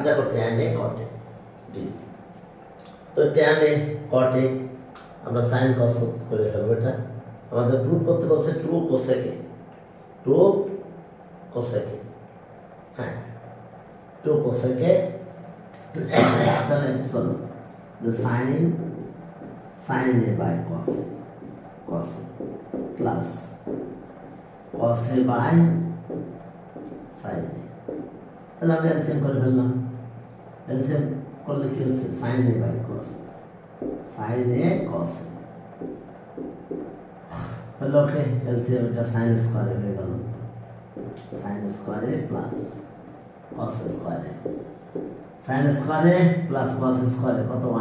দেখো tan a cot a জি, তো tan a cot a আমরা sin cos করে ফেলবো। এটা আমাদের প্রুফ করতে বলছে 2 cosec a 2 cosec a, হ্যাঁ 2 cosec a তাহলে চলো যে sin a by cos a plus cos a by sin a, তাহলে আমরা এলসিএম করে ফেললাম। এলসিএম করলে কি হচ্ছে sin a by cos a, sin a cos a, তাহলে ওকে এলসিএম এটা sin স্কয়ারে হয়ে গেল, sin স্কয়ারে প্লাস cos স্কয়ারে, sin স্কয়ারে প্লাস cos স্কয়ারে কত 1,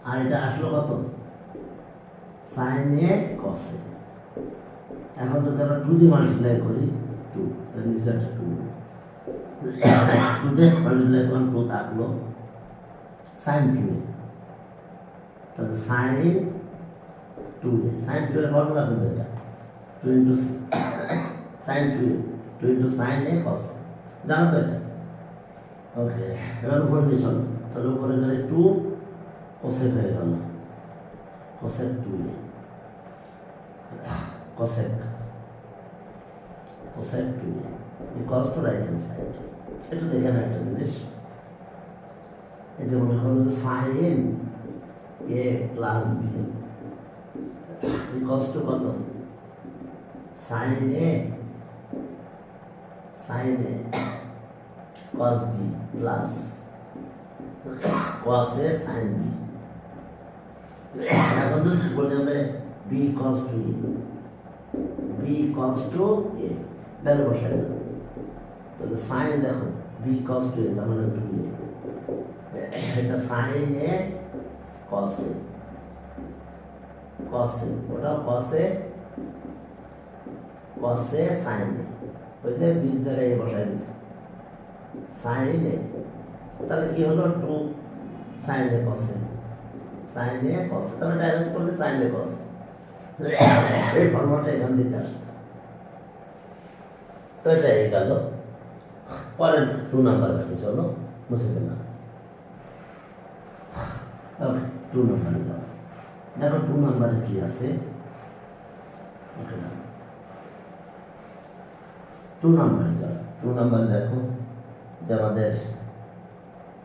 আর এটা আসলো কত sin a cos a। এখন যদি আমরা 2 দিয়ে মাল্টিপ্লাই করি 2, তাহলে নিচে 2 2 দিয়ে মাল্টিপ্লাই করলাম 2 থাকলো sin 2a, তাহলে sin 2a, sin 2 এর ফর্মুলা কিন্তু এটা 2 into sin 2a 2 into sin a cos a, জানো তো এটা। ওকে, এবার উপরে নিয়ে চলো, তাহলে উপরে গেলে 2 cosec হয়ে গেল, cosec 2a, cosec 2a equals to right hand side। এটা দেখেন একটা জিনিস, এই যে মনে করো যে sin a plus b equals to কত sin a cos b plus cos a sin b। এখন যদি বলি আমরা b cos to a, b cos to a value বসাই দাও, তাহলে sin দেখো b cos to a তার মানে 2a, এটা sin a cos a, ওটা cos a sin a, বুঝলে 20 জায়গায় বসাই দিছে sin a, তাহলে কি হলো 2 sin a cos a, তাহলে ডাইরেক্ট করলে sin a cos a, এই ফর্মুলাটা এখান থেকে আসছে। তো এটা এই গেল। পরের 2 নাম্বার বাকি, চলো মুছে ফেললাম। ওকে 2 নাম্বারে যাও, দেখো 2 নাম্বারে কি আছে। ওকে না 2 নাম্বারে যাও, 2 নাম্বারে দেখো যে আমাদের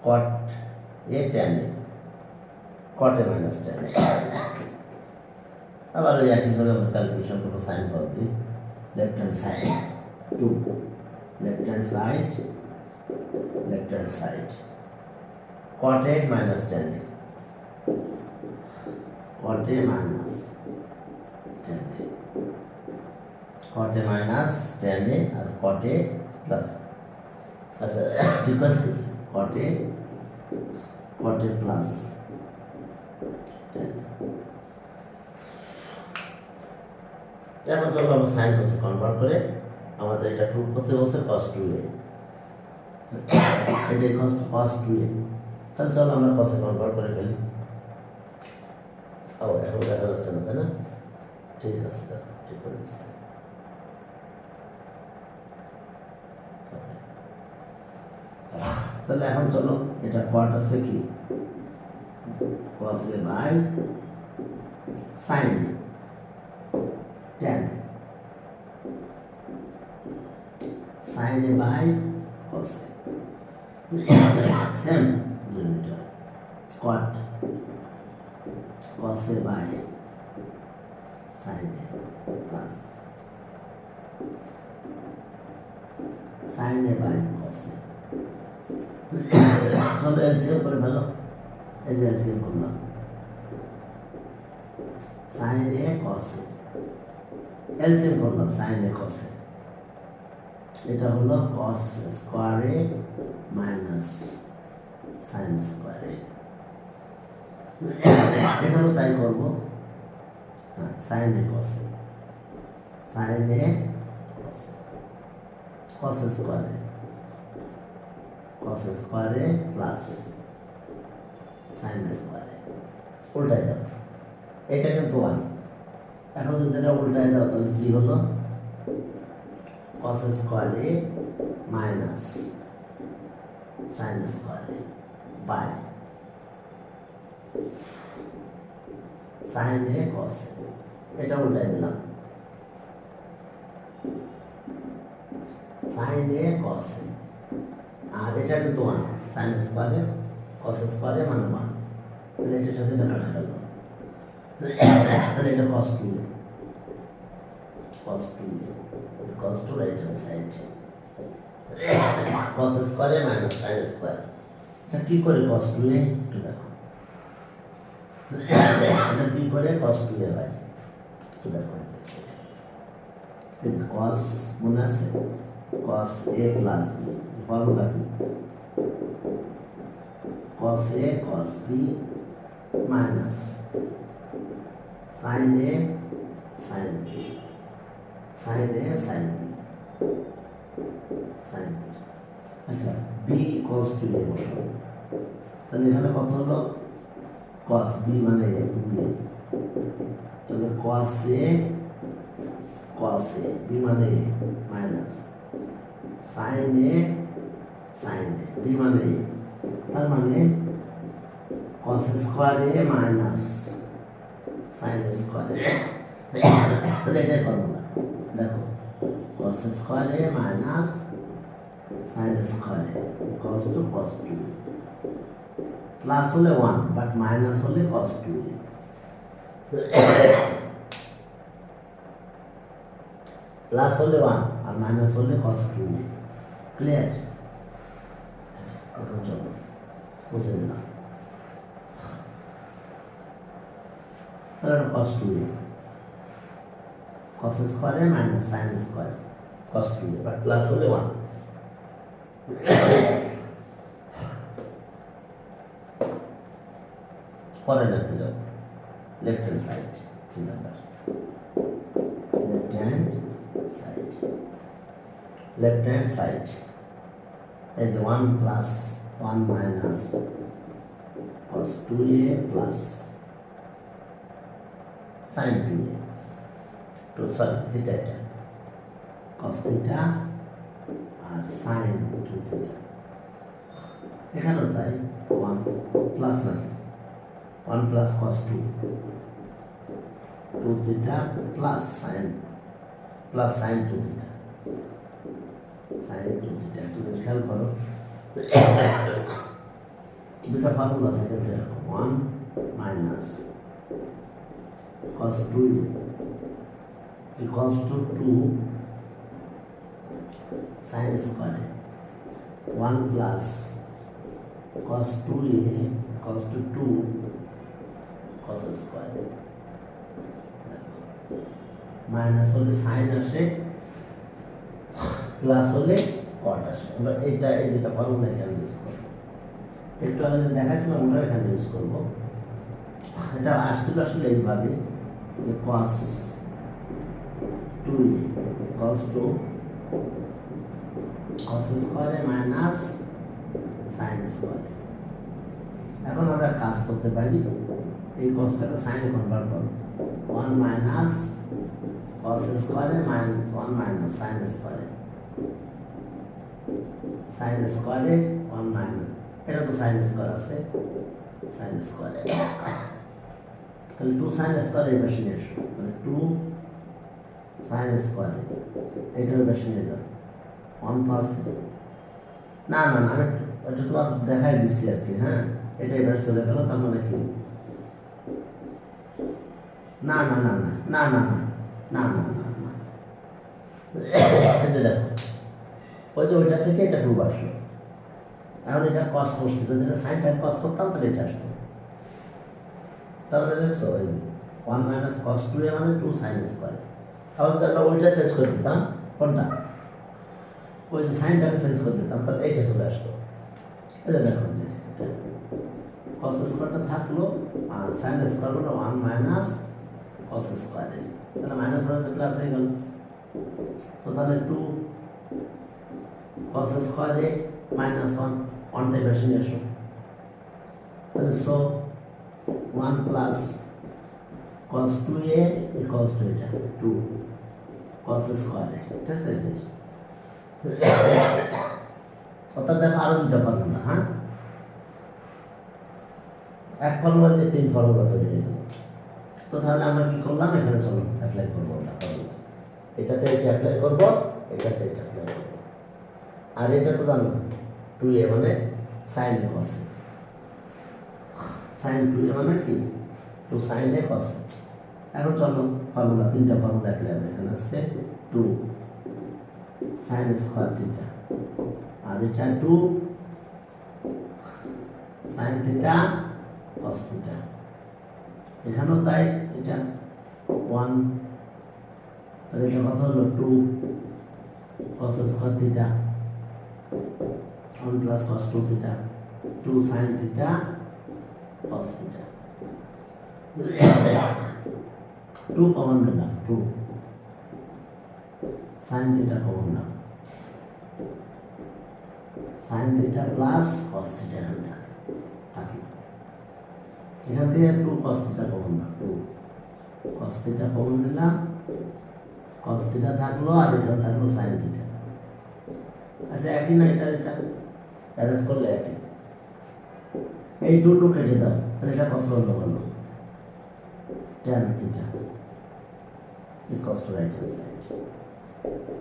cot a tan a, cot a minus tan a, আবার ওই একইভাবে আমরা ক্যালকুলেশন করবো sin cos b, left hand side 2, left hand side cot a minus tan a, cot a minus tan a, cot a minus tan a আর cot a plus, আচ্ছা ঠিক আছে cot a plus tan a। এখন চলো আমরা sin cos convert করে আমাদের এটা প্রুফ করতে বলছে cos 2a, এটা cos 2a, তাহলে চলো আমরা cos কনভার্ট করে ফেলি। ও এখন দেখা যাচ্ছে না তাই না, ঠিক আছে দেখো ঠিক করে দিচ্ছি। তাহলে এখন চলো এটা cot আছে কি cos a by sin a tan, sin a by cos a, same denominator cot cos a by sin a plus sin a by cos a। চলো এলসিএম করে ফেলো, এই যে এলসিএম করলাম sin a cos a, LCM করলাম sin a cos a, এটা হলো cos square a minus sin square a, এখানেও তাই করবো, হ্যাঁ sin a cos a, cos square a plus sin square a, উল্টাই দাও, এটা কিন্তু 1। এখন যদি এটা উল্টাই দাও তাহলে কি হলো কস স্কোয়ারে মাইনাস সাইন স্কোয়ারে বাই সাইন এ কস এটা উল্টাই দিলাম সাইন এ কস আর এটা কিন্তু ওয়ান সাইন স্কোয়ারে কস স্কোয়ারে মানে ওয়ান তাহলে এটার সাথে এটা কাটা গেল তাহলে এটা cos two A cos to right hand side cos square minus sin square এটা কি করে cos 2a একটু দেখো এটা কি করে cos 2a হয় একটু দেখো এই যে cos মনে আছে cos a plus b formula কি cos a cos b minus sin a sin b sin A sin B sin B আচ্ছা B cos 2A বসাবো তাহলে এখানে কত হলো cos B মানে 2A তাহলে cos A B মানে A minus sin A B মানে A তার মানে cos square A minus sin square A তাহলে এটাই ফর্মুলা দেখো cos square a minus sin square a cos to cos 2a plus হলে 1 বাট মাইনাস হলে cos 2a plus হলে 1 আর minus হলে cos 2a ক্লিয়ার এখন চলো বুঝে নিলাম তাহলে cos 2a cos square a minus sin square cos 2a but plus only 1 পরে দেখতে যাও left hand side 3 number left hand side is 1 plus 1 minus cos 2a plus sin 2a to sorry theta এটা cos theta আর sin 2 theta এখানেও তাই 1 plus নাকি 1 plus cos 2 theta plus sin 2 theta sin 2 theta তুমি খেয়াল করো দুটো formula আছে কিন্তু এরকম 1 minus cos 2 equals to 2 sin square 1 plus cos 2a equals to 2 cos square minus হলে sin আসে প্লাস হলে cot আসে আমরা এটা এই দুটো ফর্মুলা এখানে ইউজ করব একটু আগে যে দেখাইছিলাম ওটা এখানে ইউজ করব এটা আসছিল আসলে এইভাবে যে cos 2a equals to cos square minus sin square এখন আমরা কাজ করতে পারি এই cosটাকে sin এ কনভার্ট করব 1 minus cos square minus 1 minus sin square 1 minus এটা তো sin square আছে sin square তাহলে 2 sin square এই পাশে নিয়ে আসো তাহলে 2 sin square এটার পাশে নিয়ে যাও 1 plus না না না আমি এটা তোমার দেখাই দিচ্ছি আর কি হ্যাঁ এটা এবার চলে গেল তার মানে কি না না না না না না না না না না এই যে দেখো ওই যে ওইটা থেকে এটা 2 আসলো এখন এটা cos করছি যদি এটা sin টাইপ cos করতাম তাহলে এটা আসতো তাহলে দেখছো এই যে 1 minus cos 2a মানে 2 sin square আবার যদি আমরা ওইটা চেঞ্জ করে দিতাম কোনটা ওই যে সাইনটাকে চেঞ্জ করে দিতাম তাহলে এইটা চলে আসতো এই যে দেখো যে cos স্কয়ারটা থাকলো আর sin স্কয়ার হলো 1 minus cos স্কয়ার তাহলে মাইনাস হচ্ছে প্লাস হয়ে গেল তো তাহলে 2 cos স্কয়ার minus 1 টাই বেশি নিয়ে আসো তাহলে so 1 plus cos 2a equals to এটা 2 cos স্কয়ার ঠিক আছে অর্থাৎ দেখো আরো দুটো ফর্মুলা, হ্যাঁ, এক ফর্মুলাতে 3 ফর্মুলা তৈরি হয়ে গেল। তো তাহলে আমরা কি করলাম, এখানে চলো অ্যাপ্লাই করবো আমরা ফর্মুলা। এটাতে এটা অ্যাপ্লাই করবো, এটাতে এটা অ্যাপ্লাই করবো। আর এটা তো জানো 2a মানে sign A cos, sign 2a মানে কি 2 সাইন এ কস। এখন চলো ফর্মুলা, 3টা ফর্মুলা অ্যাপ্লাই হবে। এখানে আছে 2 সাইন স্কয়ার থিটা, আর এটা 2 সাইন থিটা কস থিটা। এখানেও তাই, এটা 1, তাহলে এটা কত হলো 2 cos square theta 1 plus cos 2 theta 2 sin theta cos theta. 2 common নিলাম, 2 sin থিটা কমন নাম, sin theta plus cos theta থাকলো। এখান থেকে 2 cos থিটা কমন নাম, 2 cos থিটা কমন নিলাম, cos থিটা থাকলো, আর এখানে থাকলো sin থিটা। আচ্ছা একই না, এটা এটা ব্যালেন্স করলে একই। এই 2 কেটে দাও, তাহলে এটা কত হলো বলো, tan theta equals to right hand side,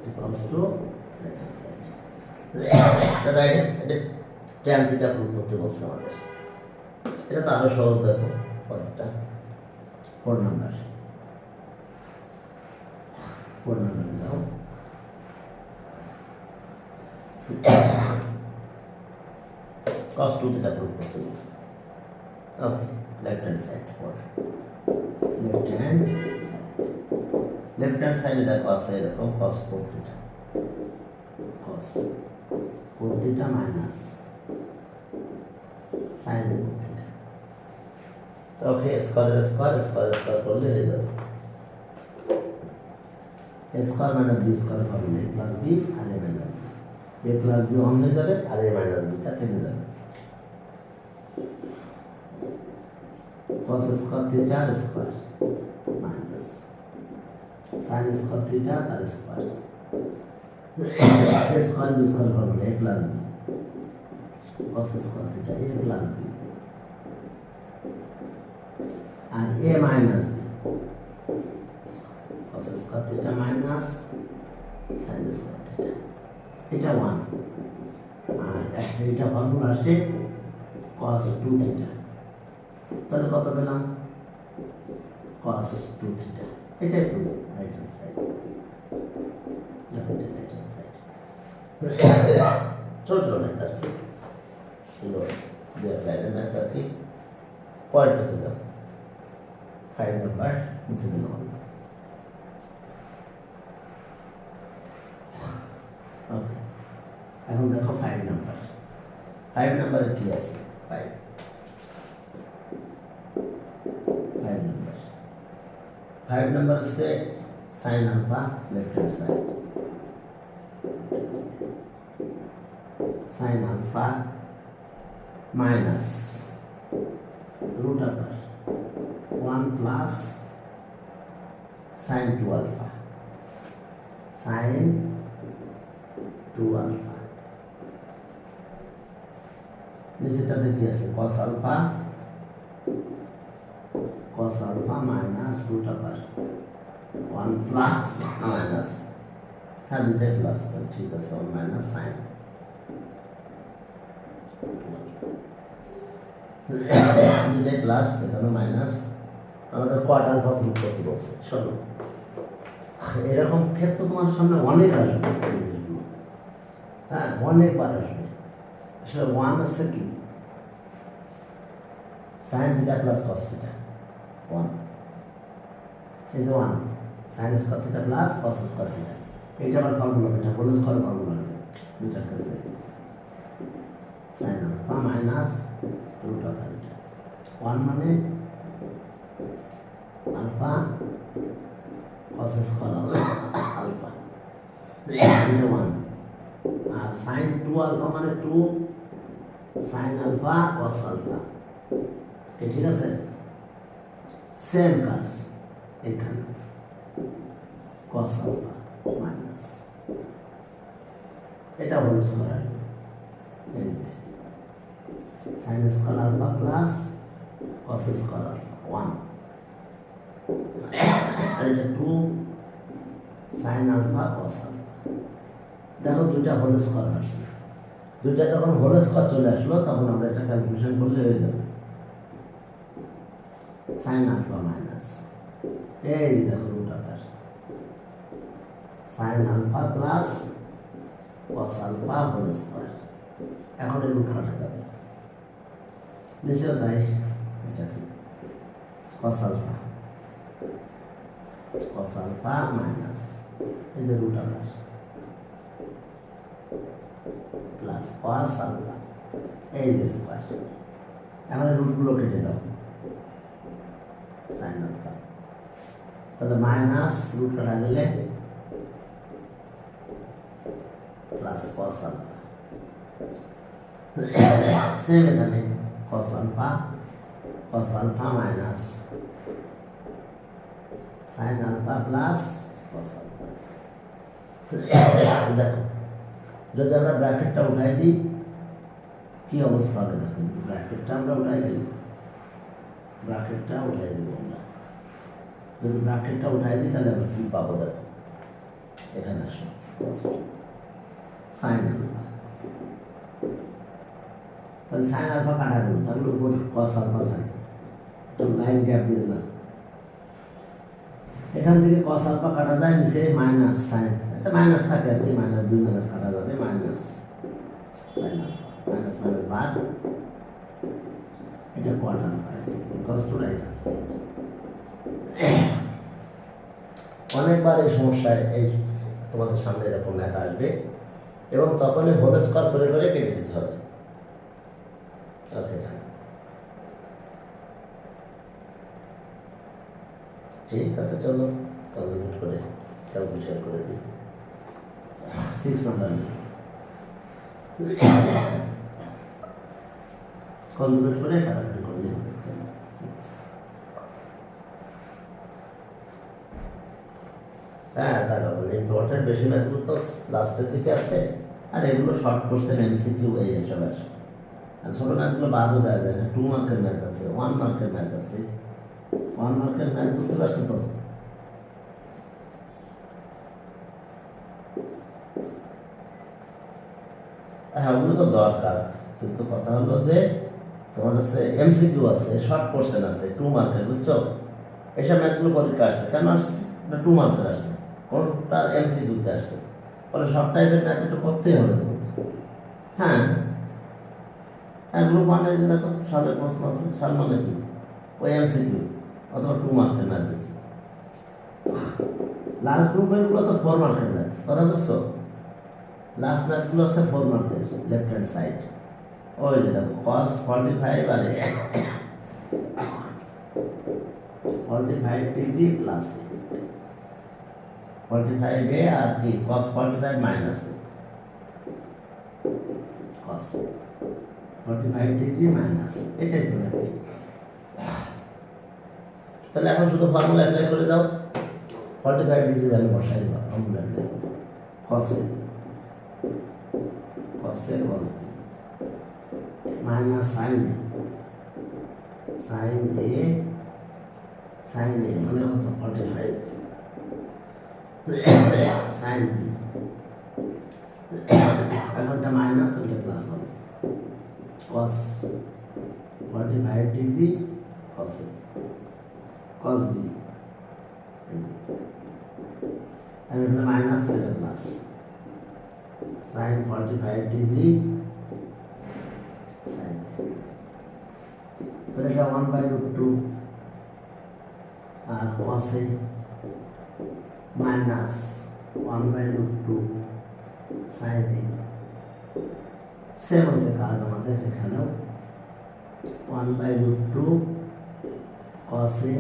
equals to right hand side। Right hand সাইডে tan থিটা প্রুভ করতে বলছে আমাদের। এটা তো আরো সহজ, দেখো পরেরটা 4 নাম্বার, 4 নাম্বারে যাও। cos 2 থিটা প্রুভ করতে বলছে। Okay, left hand side, left hand side, left hand সাইডে দেখো আছে এরকম cos 4 theta, cos 4 theta minus sin 4 theta. Okay, square square square square করলে হয়ে যাবে a square minus b square formula a plus b আর a minus b, a plus b on হয়ে যাবে, আর a মাইনাস b টা থেকে যাবে। cos square theta আর square minus sin square theta আর square, a square b square formula a plus b, cos square theta a plus b আর a minus b, cos square theta minus sin square theta. এটা 1, আর এটা formula আসে cos 2 theta. তাহলে কত পেলাম, cos 2 theta. এটাই পুরো right hand side, right hand side. ছোট ছোট মেথড কি এগুলো দিয়ে বাইরের মেথড কি, পরেরটাতে যাও 5 নাম্বার নিচে দিলাম। ওকে, এখন দেখো 5 নাম্বার, 5 নাম্বারে কি আছে, 5 নাম্বার, 5 নাম্বার হচ্ছে sin alpha left hand side, sin alpha minus root over 1 plus sin 2 alpha, sin 2 alpha। নিচেটাতে কি আছে, cos alpha minus root over 1 plus minus, হ্যাঁ দুটাই প্লাস, ঠিক আছে, 1 minus sin দুটাই প্লাস, এখানে মাইনাস। আমাদের কোয়াট আলফা প্রুভ করতে বলছে। শোনো, এরকম ক্ষেত্র তোমার সামনে অনেক আসবে, হ্যাঁ অনেকবার আসবে। আসলে 1 আছে কি, sin theta plus cos theta 1, এই যে 1 sin square theta plus cos square theta, এটা আবার ফর্মুলা, এটা হোল স্কয়ার ফর্মুলা দুটার ক্ষেত্রে। sin alpha minus root over 1 মানে আলফা cos স্কয়ার আলফা, এটা 1, আর sin 2 আলফা মানে 2 sin আলফা cos আলফা। ঠিক আছে, সেম কাজ এখানে, cos আলফা মাইনাস এটা হোল স্কয়ার এই যে sin square alpha plus cos square alpha 1 আর এটা 2 sin আলফা cos আলফা। দেখো দুইটা হোল স্কয়ার আসছে, দুইটা যখন হোল স্কয়ার চলে আসলো তখন আমরা এটা ক্যালকুলেশন করলে হয়ে যাবে sin আলফা মাইনাস এই যে দেখো রুট আকার sin alpha plus cos alpha whole square. এখন এই রুট কাটা যাবে, নিচেও তাই, এটা কি cos আলফা মাইনাস এই যে রুট আকার প্লাস cos আলফা এই যে স্কয়ার। এখন রুটগুলো কেটে দাও, sin আলফা তাহলে মাইনাস রুট কাটা গেলে প্লাস cos আলফা। সেম এখানে cos alpha minus sin alpha plus cos alpha. দেখো যদি আমরা ব্র্যাকেটটা উঠাই দিই কি অবস্থা হবে, দেখো ব্র্যাকেটটা আমরা উঠাই দিই, ব্র্যাকেটটা উঠাই দিব আমরা, যদি ব্র্যাকেটটা উঠাই দিই তাহলে আমরা কি পাবো, দেখো এখানে আসো sin আলফা, তাহলে sin আলফা কাটা গেল, তাহলে উপর cos আলফা থাকে, তো লাইন গ্যাপ দিয়ে দিলাম, এখান থেকে cos আলফা কাটা যায়, নিচে মাইনাস sin, এটা মাইনাস থাকে আর কি, মাইনাস 2 মাইনাস কাটা যাবে, minus sin alpha minus minus বাদ, এটা কোয়াট আলফা আছে ইকুয়ালস টু রাইট আছে। অনেকবার এই সমস্যায় এই তোমাদের সামনে এরকম ম্যাথ আসবে এবং তখনই হোল স্কয়ার করে করে কেটে দিতে হবে। ওকে, ঠিক আছে, চলো কনজুগেট করে ক্যালকুলেশন করে দিই। 6 নাম্বার কনজুগেট করে কাটাকাটি করলে হবে। 6 হ্যাঁ, দাদা ইম্পর্টেন্ট বেশি ম্যাথগুলো তো লাস্টের দিকে আছে, আর এগুলো শর্ট কোশ্চেন এমসিকিউ এই হিসাব আসে, আর ছোটো ম্যাথগুলো বাদও দেওয়া যায় না। 2 মার্কের ম্যাথ আছে, 1 মার্কের ম্যাথ আছে। 1 মার্কের ম্যাথ বুঝতে পারছো তো? হ্যাঁ, ওগুলো তো দরকার, কিন্তু কথা হলো যে তোমার কাছে এমসিকিউ আছে, শর্ট কোশ্চেন আছে 2 মার্কের, বুঝছো? এসব ম্যাথগুলো পরীক্ষা আসছে, কেন আসছে? এটা 2 মার্কের আসছে, কোনটা এমসিকিউতে আসছে, ফলে শর্ট টাইপের ম্যাথ একটু করতেই হবে তো। হ্যাঁ, গ্রুপ 1 যে দেখো সালের প্রশ্ন আছে, সাল মানে কি ওই এমসিকিউ অথবা 2 মার্কের ম্যাথ দিচ্ছে। লাস্ট গ্রুপেরগুলো তো 4 মার্কের ম্যাথ, কথা বুঝছো? লাস্ট ম্যাথগুলো আছে 4 মার্কের, লেফট হ্যান্ড সাইড ওই যে দেখো cos 45 আর 45 ডিগ্রি প্লাস 45 এ আর কি cos 45 minus cos 45 degree minus, এটাই তো নাকি। তাহলে এখন শুধু ফর্মুলা অ্যাপ্লাই করে দাও, 45 ডিগ্রি ভ্যালু বসাই দাও, ফর্মুলা অ্যাপ্লাই cos এ cos মাইনাস sin এ মানে কত 45 sin b, এখনটা মাইনাস করলে প্লাস হবে cos 45 ডিগ্রি cos b, আর এখানে মাইনাস এটা প্লাস sin 45 ডিগ্রি sin, তাহলে এটা 1/√2 আর cos এ মাইনাস 1/√2 sin এ। সেম হতে কাজ আমাদের এখানেও 1/√2 cos এ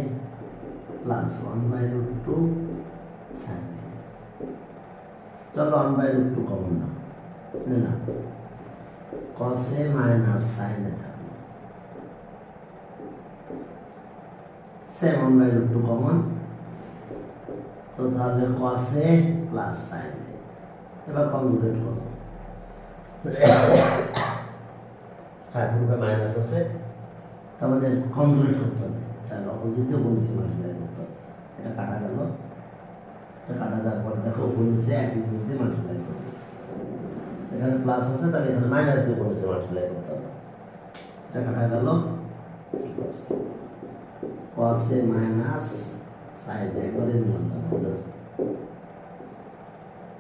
প্লাস 1/√2 sin এ। চলো 1/√2 কমন না, না cos এ মাইনাস sin এ থাকলো, সেম 1/√2 কমন, তো তাহলে cos এ প্লাস sin এ। এবার কনজুগেট করো, হ্যাঁ গ্রুপে মাইনাস আছে, তার মানে কনজুগেট করতে হবে, এটা অপোজিট দিয়ে বলেছি মাল্টিপ্লাই করতে হবে। এটা কাটা গেল, এটা কাটা যাওয়ার পর দেখো বলেছে একই জিনিস দিয়ে মাল্টিপ্লাই করবে। এখানে প্লাস আছে, তাহলে এখানে মাইনাস দিয়ে বলেছে মাল্টিপ্লাই করতে হবে। এটা কাটা গেল, cos a মাইনাস sin একবারে দিলাম, তাহলে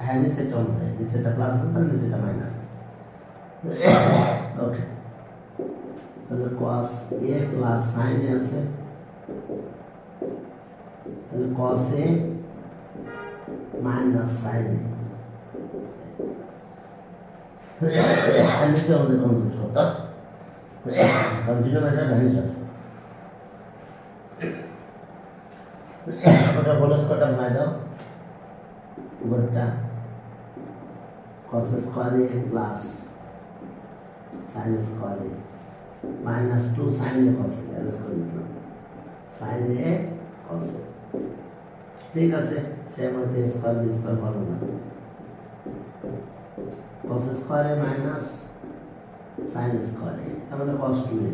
হ্যাঁ নিচেটা অনুযায়ী, নিচেটা প্লাস আছে তাহলে নিচেটা মাইনাস। ওকে, তাহলে cos a plus sin a আছে, তাহলে cos a minus sin a নিচে আমাদের কনজুগেট করতে হবে, কারণ ডিনোমিনেটর ভ্যানিশ আছে। ওটা হোল স্কোয়ারটা বানাই দাও, উপরটা cos square a plus sin square a minus 2 sin a cos a, arrange করে নিলাম sin a cos a। ঠিক আছে, সেম হতে square b square formula, cos square a minus sin square a, তার মানে cos 2a।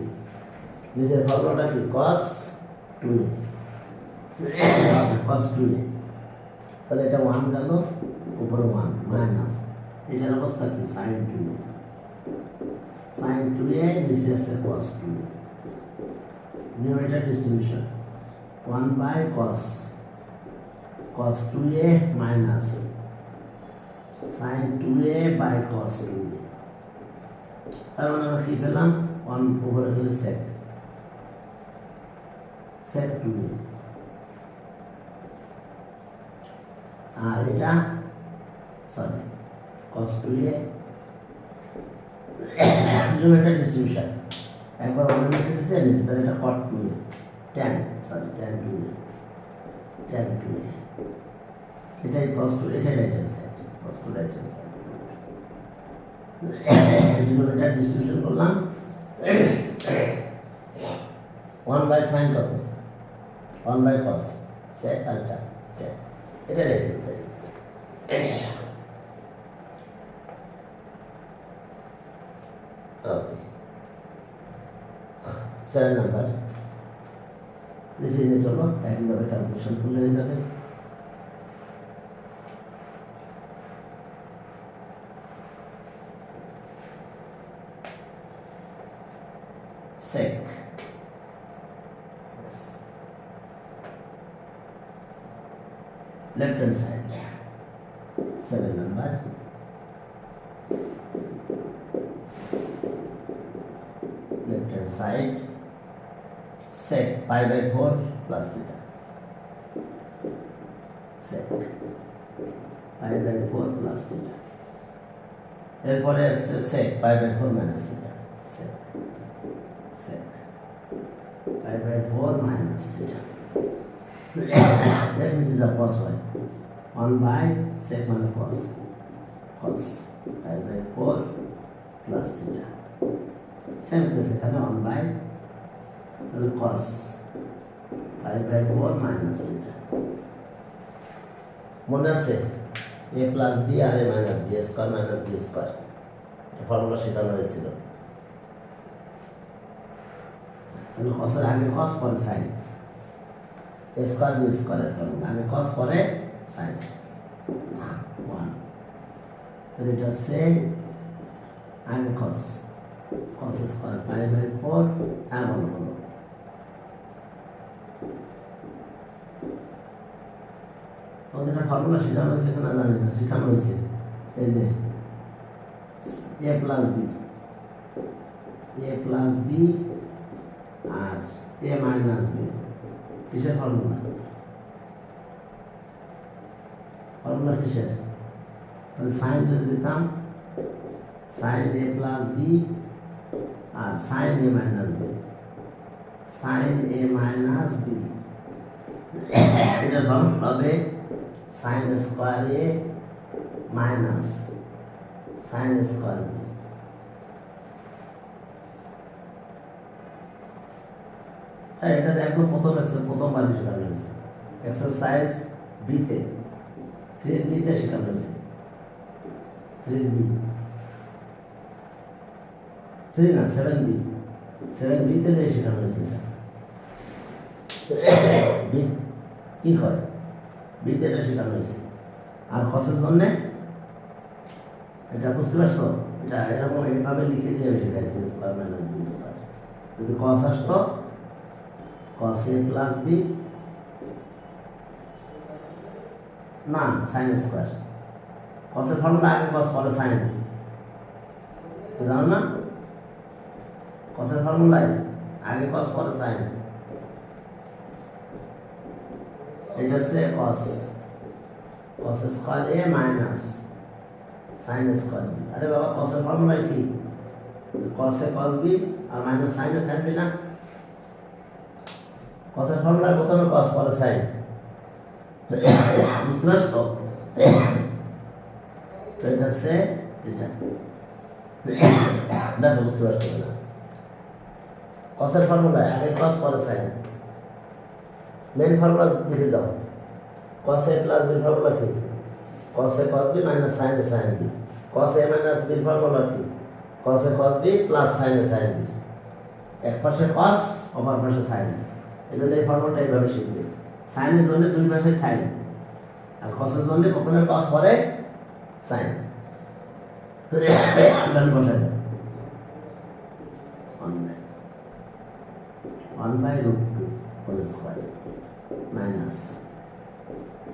নিচের ফর্মুলাটা কি cos 2a, cos 2a, তাহলে এটা 1 গেল, উপরে 1 মাইনাস এটার অবস্থা কি sin 2a, sin 2a নিচে আছে cos 2a, numerator distribution 1 by cos 2a minus sin 2a by cos 2a, তার মানে আমরা কি পেলাম 1 উপরে গেলে sec 2a, আর এটা sorry cos 2a numerator distribution একবার ওপরে নিচে দিছে নিচে, তাহলে এটা cot 2a tan 2a এটাই cos 2, এটাই right hand side, cos 2 right hand side, denominator distribution করলাম 1 বাই sin কত 1 বাই cos sec আলটা tan, এটা রাইট হ্যান্ড সাইড। ওকে, 7 নাম্বার নিচে নিয়ে চলো, একইভাবে ক্যালকুলেশন করলে হয়ে যাবে। sec left hand side 7 number left hand side sec pi by 4 plus theta, sec pi by 4 plus theta, এরপরে আছে sec pi by 4 minus theta, sec pi by 4 minus theta, sec this is the cos y 1 by sec minus cos pi by 4 plus theta, same case এখানে 1 by তাহলে cos pi by 4 minus theta। মনে আছে a plus b আর a minus b square minus b square, এটা formula শেখানো হয়েছিল। তাহলে cos এর আগে cos পরে sin, a square b square এর ফর্মুলা, আগে cos পরে sin 1, তাহলে এটা sec আগে cos স্কয়ার pi by 4 হ্যাঁ বলো তোমাদের একটা ফর্মুলা শেখানো হয়েছে কিনা জানি না, শেখানো হয়েছে এই যে a plus b আর a minus b, কিসের ফর্মুলা কিসের, তাহলে sin যদি দিতাম sin a plus b আর sin a minus b, sin a minus b এটার ফর্মুলা হবে sin square a minus sin square b। হ্যাঁ এটা দেখো প্রথমবার শেখানো হয়েছে এক্সারসাইজ বিতে 3b তে শেখানো হয়েছে 3b 3 না 7b 7bতে যে শেখানো হয়েছে বি কি হয় বিতে এটা শেখানো হয়েছে আর কসের জন্য এটা বুঝতে পারছো এটা এরকম এইভাবে লিখে দিয়ে আমি শেখাইছি স্কোয়ার মাইনাস বি স্কোয়ার যদি কস আসতো cos a প্লাস বি না সাইন স্কোয়ার কসের ফর্মুলা আগে কস পরে সাইন জানো না কসের ফর্মুলায় আগে কস পরে সাইন এটা হচ্ছে কস স্কোয়ার এ মাইনাস সাইন স্কোয়ার বি আরে বাবা কসের ফর্মুলায় কি কস এ কস বি আর মাইনাস সাইন এ সাইন বি না কসের ফর্মুলায় প্রথমে কস পরে সাইন বুঝতে পারছো তো এটা হচ্ছে এটা দেখো বুঝতে পারছো না কসের ফর্মুলায় আগে কস পরে সাইন মেন ফর্মুলা লিখে যাও cos a plus b formula কি cos a cos b minus sin a sin b cos a minus b formula কি cos a cos b plus sin a sin b এক পাশে cos অপর পাশে sin এজন্য এই ফর্মুলাটা এইভাবে শিখবে sin এর জন্য দুই পাশে sin আর cos এর জন্য প্রথমে cos পরে sin ডান বসাই দাও 1 by root 2 whole square minus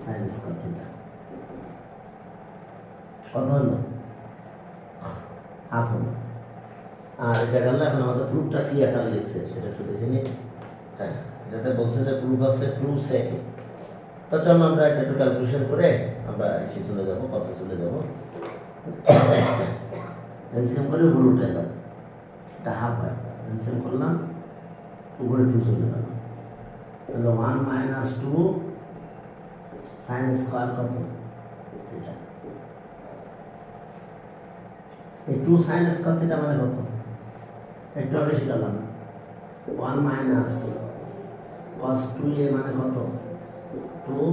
sin square theta কত হলো হাফ হলো আর এটা গেল এখন আমাদের প্রুফটা কি আকারে লিখছে সেটা একটু দেখে নিই হ্যাঁ এটাতে বলছে যে প্রুফ আছে 2 sec তো চলো আমরা এটা একটু ক্যালকুলেশন করে আমরা এসে চলে যাব কসে চলে যাব এলসিএম করে উপরে উঠে দাও এটা হাফ হয় এলসিএম করলাম উপরে 2 চলে গেল তাহলে 1 মাইনাস 2 সাইন স্কোয়ার কত থিটা এই 2 সাইন স্কোয়ার থিটা মানে কত একটু আগে শিখালাম 1 মাইনাস cos 2a মানে কত 2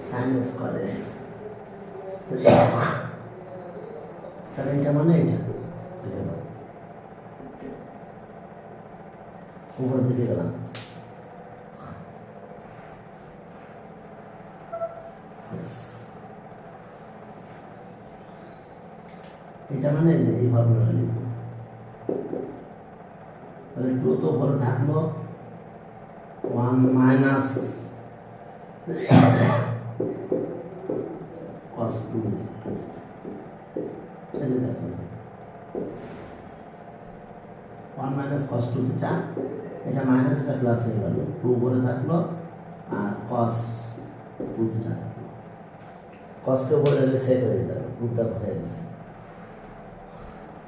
সাইন স্কোয়ার এ তাহলে এটা মানে এটা লিখে দাও উপর দিকে গেলাম এটা মানে যে এই ফর্মুলাটা লিখব তাহলে 2 তো উপরে থাকলো 1 মাইনাস cos 2 এই যে দেখো 1 মাইনাস cos 2 থিটা এটা মাইনাস এটা প্লাস হয়ে গেল 2 উপরে থাকলো আর cos 2 থিটা থাকলো cos কে উপরে নিলে সেট হয়ে যাবে উত্তর হয়ে গেছে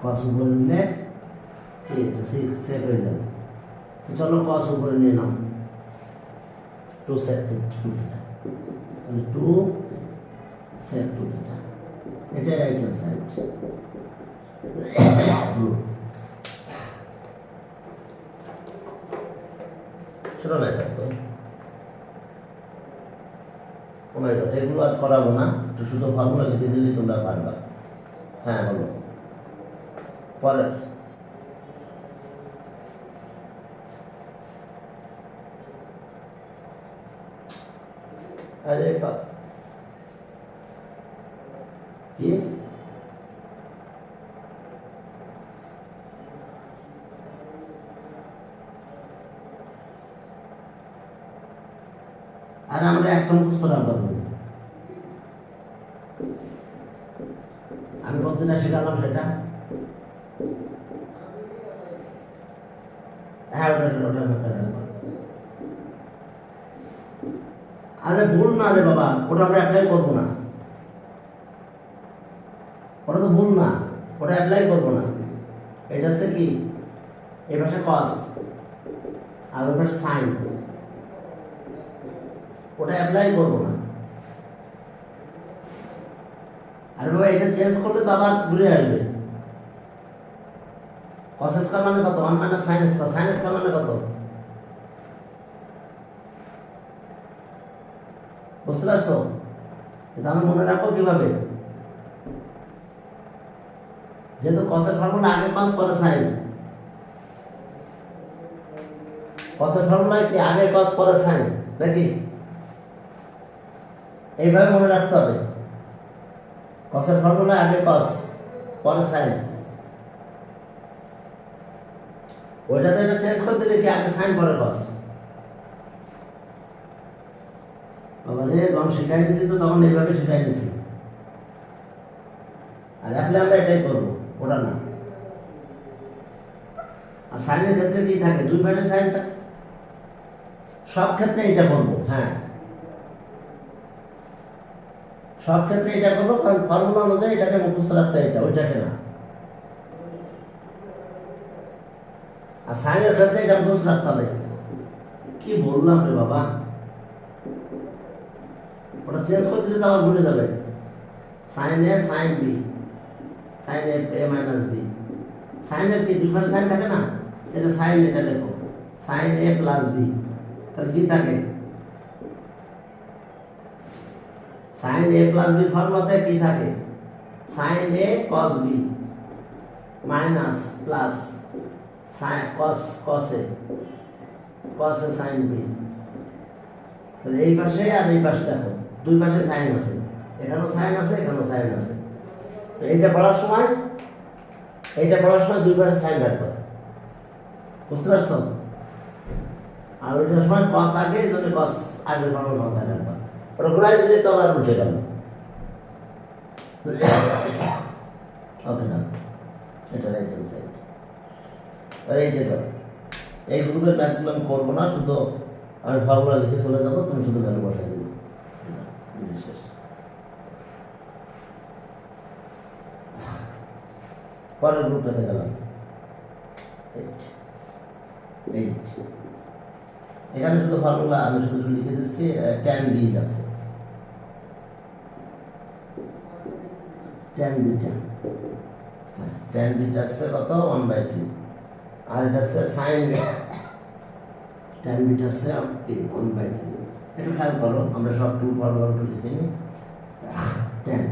cos উপরে নিলে কি এটা সেট হয়ে যাবে তো চলো cos উপরে নিয়ে নাও 2 sec 2 থিটা তাহলে 2 sec 2 থিটা এটা রাইট হ্যান্ড সাইড ছোট না থাকতো এগুলো আর করাবো না একটু শুধু ফর্মুলা লিখে দিলে তোমরা পারবা হ্যাঁ বলো পরের আরে কি আর আমরা একটা মুখস্থ রাখবো তুমি আমি কতটা শেখালাম সেটা হ্যাঁ ওটা আরে ভুল না রে বাবা ওটা আমরা অ্যাপ্লাই করবো না ওটা তো ভুল না ওটা অ্যাপ্লাই করবো না এটা হচ্ছে কি এই পাশে কস আর ওই পাশে সাইন ওটা অ্যাপ্লাই করবো না আর বাবা এটা চেঞ্জ করলে তো আবার ঘুরে আসবে cos স্কয়ার মানে কত 1 minus sin square sin square মানে কত বুঝতে পারছো এটা আমি মনে রাখবো কিভাবে যেহেতু কসের ফর্মুলা আগে কস পরে সাইন, কসের ফর্মুলায় কি আগে কস পরে সাইন নাকি? এইভাবে মনে রাখতে হবে, কসের ফর্মুলা আগে কস পরে সাইন। ওইটাতে এটা চেঞ্জ করে দিলে কি আগে সাইন পরে কস। বাবারে যখন শিখাই দিছি তো তখন এইভাবে শিখাই দিছি, আর অ্যাপ্লাই আমরা এটাই করবো, ওটা না। আর সাইনের ক্ষেত্রে কি থাকে, দুই পাশে সাইন থাকে, সব ক্ষেত্রে এটা করবো। হ্যাঁ, সব ক্ষেত্রে এটা করবো, কারণ ফর্মুলা অনুযায়ী এটাকে মুখস্থ রাখতে হয়, এটা ওইটাকে না। আর সাইনের ক্ষেত্রে এটা মুখস্থ রাখতে হবে। কি বললাম রে বাবা, ওটা চেঞ্জ করতে দিলে আবার ভুলে যাবে। সাইন এ সাইন বি, সাইন এ এ মাইনাস বি। সাইনের কি দুই পাশে সাইন থাকে না? এই যে সাইন, এটা লেখো সাইন এ প্লাস বি, তাহলে কি থাকে? সাইন এ প্লাস বি ফর্মুলাতে কি থাকে? Sine A cos B minus plus sine cos cos A sine B. তাহলে এই পাশে আর এই পাশে দেখো দুই পাশে সাইন আছে, এখানেও সাইন আছে, এখানেও সাইন আছে। তো এইটা পড়ার সময় দুই পাশে সাইন রাখবে, বুঝতে পারছো? আর ওইটার সময় কস আগে, যদি কস আগে ফর্মুলা মাথায় রাখবা, ওটা ঘুরাই দিলে তো আবার উঠে গেল। ওকে না, এটা রাইট হ্যান্ড সাইড। আর এইটা যাবে, এই গ্রুপের ম্যাথগুলো আমি করবো না, শুধু আমি ফর্মুলা লিখে চলে যাবো, তুমি শুধু ভ্যালু বসাই দেবো, শেষ। পরের গ্রুপটাতে গেলাম, এখানে শুধু ফর্মুলা আমি শুধু লিখে দিচ্ছি, ট্যান বি আছে, ট্যান বিটা, ট্যান বিটা আসছে কত 1/3, আর এটা হচ্ছে সাইন, ট্যান বিটা আসছে 1/3। একটু খেয়াল করো, আমরা সব টু ফর্মুলা লিখে নিই। Tan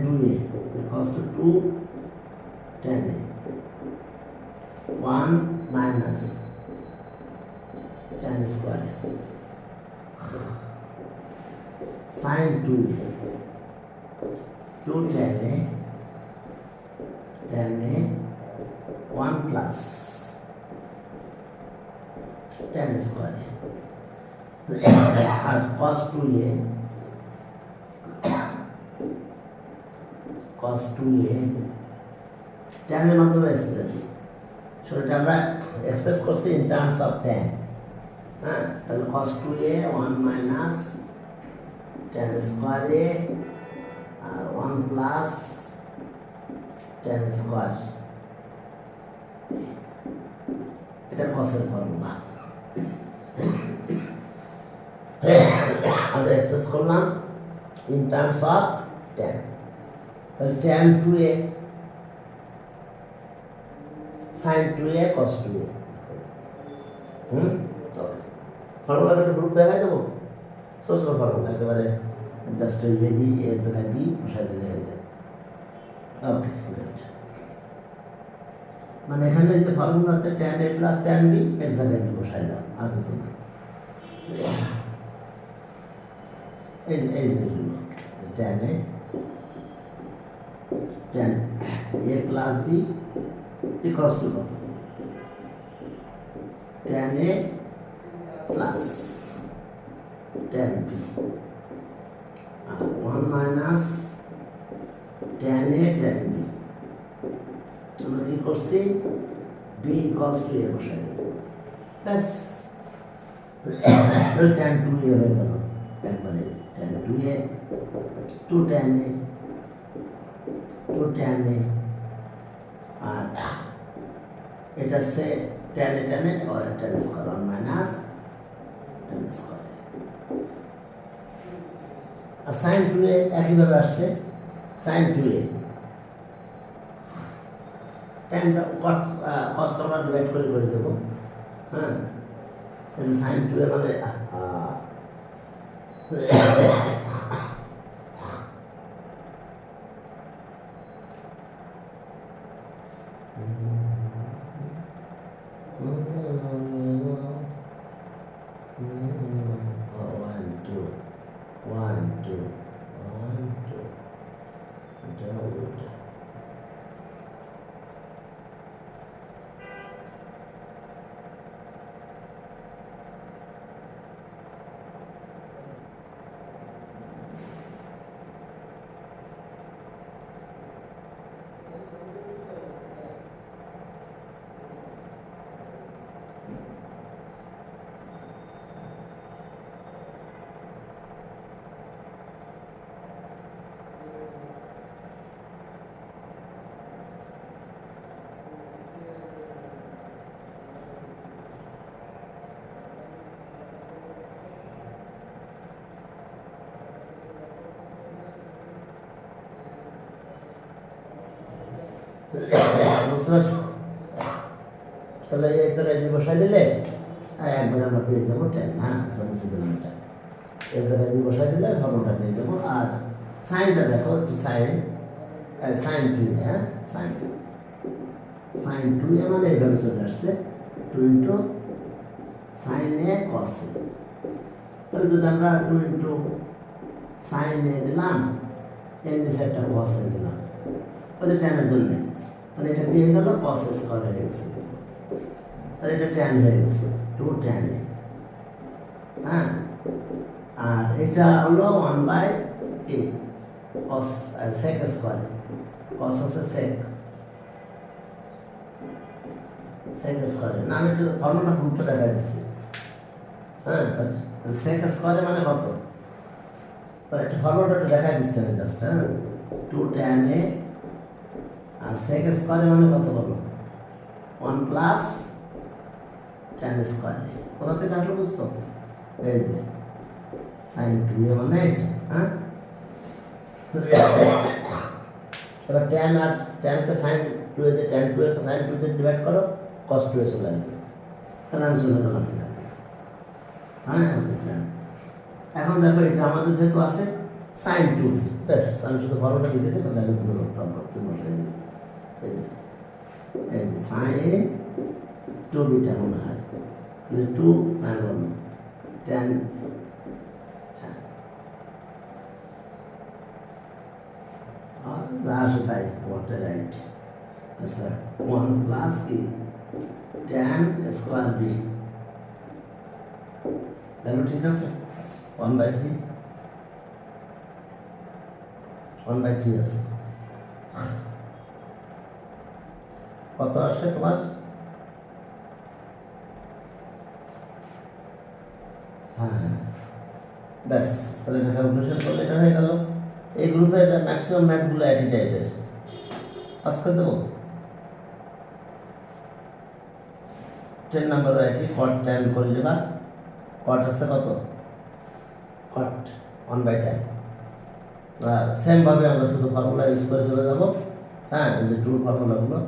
2a equals to 2 tan a, 1 minus tan square sin 2a, 2 tan a 1 plus tan square, আর cos 2a tan এর মাধ্যমে এক্সপ্রেস, সেটা আমরা এক্সপ্রেস করছি ইন টার্মস অফ tan। হ্যাঁ, তাহলে cos 2a 1 minus tan square a আর 1 plus tan square, এটা cos এর ফর্মুলা। আমরা এক্সপ্রেস করলাম ইন টার্মস অফ tan, তাহলে tan 2a sin 2a cos 2a। ফর্মুলাটা একটু গ্রুপ দেখাই দেবো, ছোট ছোট ফর্মুলা, একেবারে জাস্ট এ বি এর জায়গায় বি বসাই দিলে হয়ে যায়। ওকে, মানে এখানে যে ফর্মুলাতে tan a plus tan b এর জায়গায় বি বসাই দাও, আর কিছু না। এই যে tan a plus b equals to what? tan a plus tan b, 1 minus tan a tan b। আমরা কি করছি, b equals to a বসাই দেব, ব্যাস tan 2a হয়ে গেল একবারে, tan 2a 2 tan a আর এটা হচ্ছে tan a or tan square 1 minus tan square। R sin 2a একইভাবে আসছে, sin 2a tan cos আমরা ডিভাইড করে দেবো। হ্যাঁ, sin 2a মানে বুঝতে পারছো? তাহলে এই জায়গায় বি বসাই দিলে একবার আমরা পেয়ে যাবো টেন। হ্যাঁ আচ্ছা বুঝে দিলাম এটা। এই জায়গায় বি বসাই দিলে ফর্মুলাটা পেয়ে যাবো। আর সাইনটা দেখো একটু সাইন টু, হ্যাঁ সাইন টু এ মানে এইভাবে চলে আসছে 2 ইন্টু সাইন এ কস এ। তাহলে যদি আমরা 2 ইন্টু সাইন এ নিলাম, এর নিচে একটা কস এ নিলাম, ওই যে টেনের জন্য, তাহলে এটা কি হয়ে গেল? কস এ স্কয়ার হয়ে গেছে। তাহলে এটা ট্যান হয়ে গেছে 2 ট্যান এ। হ্যাঁ, আর এটা হলো 1 বাই কি কস সেক স্কয়ার। কস আছে সেক স্কয়ার না, আমি একটু ফর্মুলা গ্রুপটা দেখা দিচ্ছি। হ্যাঁ, সেক স্কয়ারে মানে কত? একটা ফর্মুলাটা একটু দেখা দিচ্ছি আমি জাস্ট। হ্যাঁ, 2 ট্যান এ আর সেক স্কয়ারে মানে কত বলো? 1 প্লাস ট্যান স্কয়ার। কোথা থেকে আসলো বুঝছো? এই যে সাইন 2 এ মানে এটা। হ্যাঁ, এবার ট্যান আর ট্যানকে সাইন 2 এ দিয়ে ট্যান 2 এর সাইন 2 দিয়ে ডিভাইড করো, cos 2 এ চলে আসবে। তাহলে আমি চলে গেলাম এখান থেকে। হ্যাঁ, এখন দেখো এটা আমাদের যেহেতু আছে সাইন 2, ব্যাস আমি শুধু ফর্মুলা লিখে দেবো, তাহলে তুমি তুমি বসাই দেবে। এই যে সাইন 2 বিটা মনে হয় 2 ট্যান, যা আসে তাই তোমারটা রাইট। আচ্ছা 1 প্লাস কি ট্যান স্কয়ার বি, ভ্যালু ঠিক আছে? 1/3 আছে। কত আসে তোমার? হ্যাঁ, ব্যাস তাহলে এটা ক্যালকুলেশন করলে এটা হয়ে গেল। এই গ্রুপে ম্যাক্সিমাম ম্যাথগুলো একই টাইপের। পাস করে দেবো। 10 নাম্বারও একই, কট ট্যান করে দেবা। কট আছে কত? কট 1/10। সেম ভাবে আমরা শুধু ফর্মুলা ইউজ করে চলে যাব। হ্যাঁ, এই যে 2 ফর্মুলাগুলো,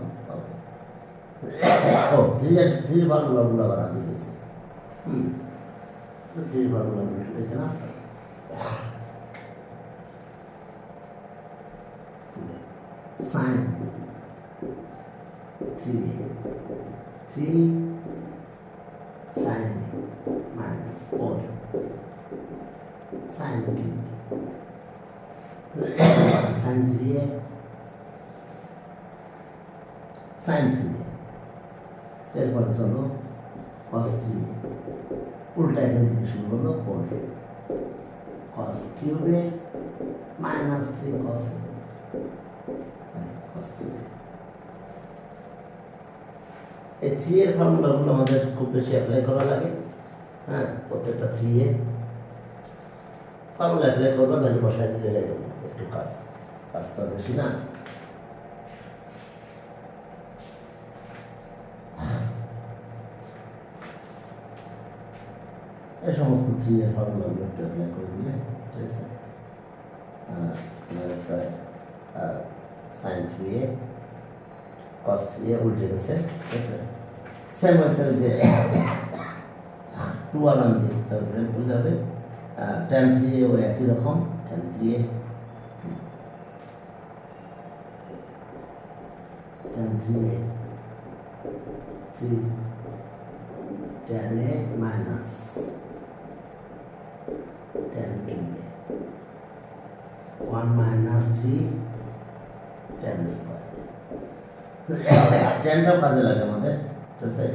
ও 3 ফর্মুলাগুলো আবার আগে দিয়েছি। 3 ফর্মুলাগুলো দেখে না। Sine 3 sine minus 4 sine sine 3 sine 3। এরপরে চলো cos 3, উল্টা এখান থেকে শুরু হলো 4 cos কিউবে মাইনাস 3 cos 3। এই 3 এর ফর্মুলাগুলো আমাদের খুব বেশি অ্যাপ্লাই করা লাগে। হ্যাঁ, প্রত্যেকটা 3 এ ফর্মুলা অ্যাপ্লাই করবো, ভ্যালু বসাই দিলে হয়ে গেল। একটু কাজ তো বেশি না। এই সমস্ত 3 এর ফর্মুলাগুলো একটু অ্যাপ্লাই করে দিলে ঠিক আছে। সাইন 3 এ cos 3 এ উল্টে গেছে, ঠিক আছে। সেম মেথড যে 2 আনাম দিয়ে তারপরে ভুলে যাবে। tan 3 এ ওই একই রকম, tan 3 A tan 3 A 3 tan a minus tan 2 a 1 minus 3 tan square। ট্যানটাও কাজে লাগে আমাদের, ঠিক আছে।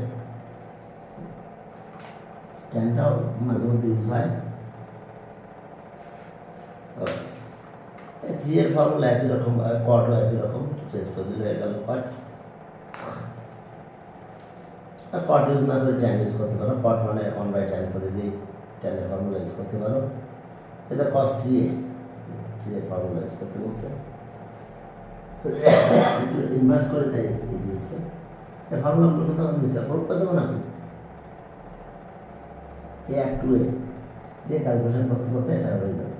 ট্যানটাও মাঝে মধ্যে ইউজ হয়। 3 এর ফর্মুলা একই রকম, কটও একই রকম, চেঞ্জ করে দিলে হয়ে গেল কট। আর কট ইউজ না করে ট্যান ইউজ করতে পারো। কট মানে 1/tan করে দিই, ট্যানের ফর্মুলা ইউজ করতে পারো। এটা cos 3 এর ফর্মুলা ইউজ করতে বলছে, ইনভার্স করে তাই দিয়েছে। এই ফর্মুলাগুলো কিন্তু আমরা নিতে প্রয়োগ করে দেবো নাকি এ আর 2 এ যে ক্যালকুলেশন করতে করতে এটা হয়ে যাবে।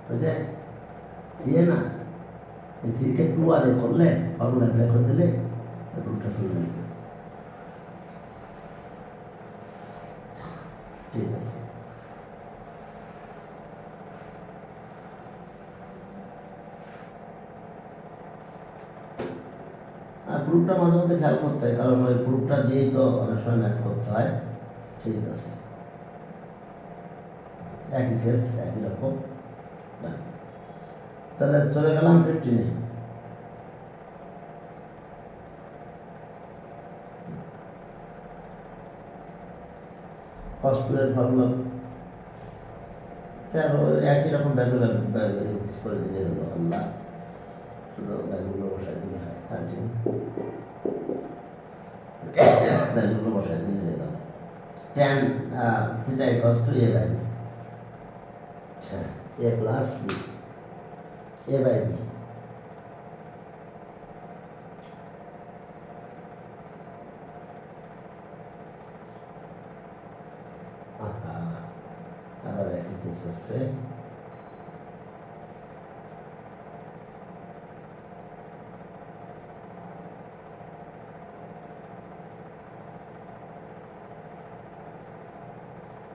বুঝছে 3 না এই 3 কে 2 আর এ করলে ফর্মুলা অ্যাপ্লাই করে দিলে রুটটা চলে যাবে। ঠিক আছে, আর গ্রুপটা মাঝে মধ্যে খেয়াল করতে হয়, কারণ ওই গ্রুপটা দিয়েই তো অনেক সময় ম্যাথ করতে হয়। ঠিক আছে, একই কেস, একই রকম। তাহলে চলে গেলাম 15-এ। হসপিটালের ফর্মুলা একই রকম ভ্যালু ইউজ করে দিলে হলো, আল্লাহ শুধু ভ্যালুগুলো বসাই দিলে হয়, তার জন্য ভ্যালুগুলো বসাই দিলে হয়ে গেল। tan theta equals to a by b, আচ্ছা a plus b, a by b। আবার একই কেস হচ্ছে,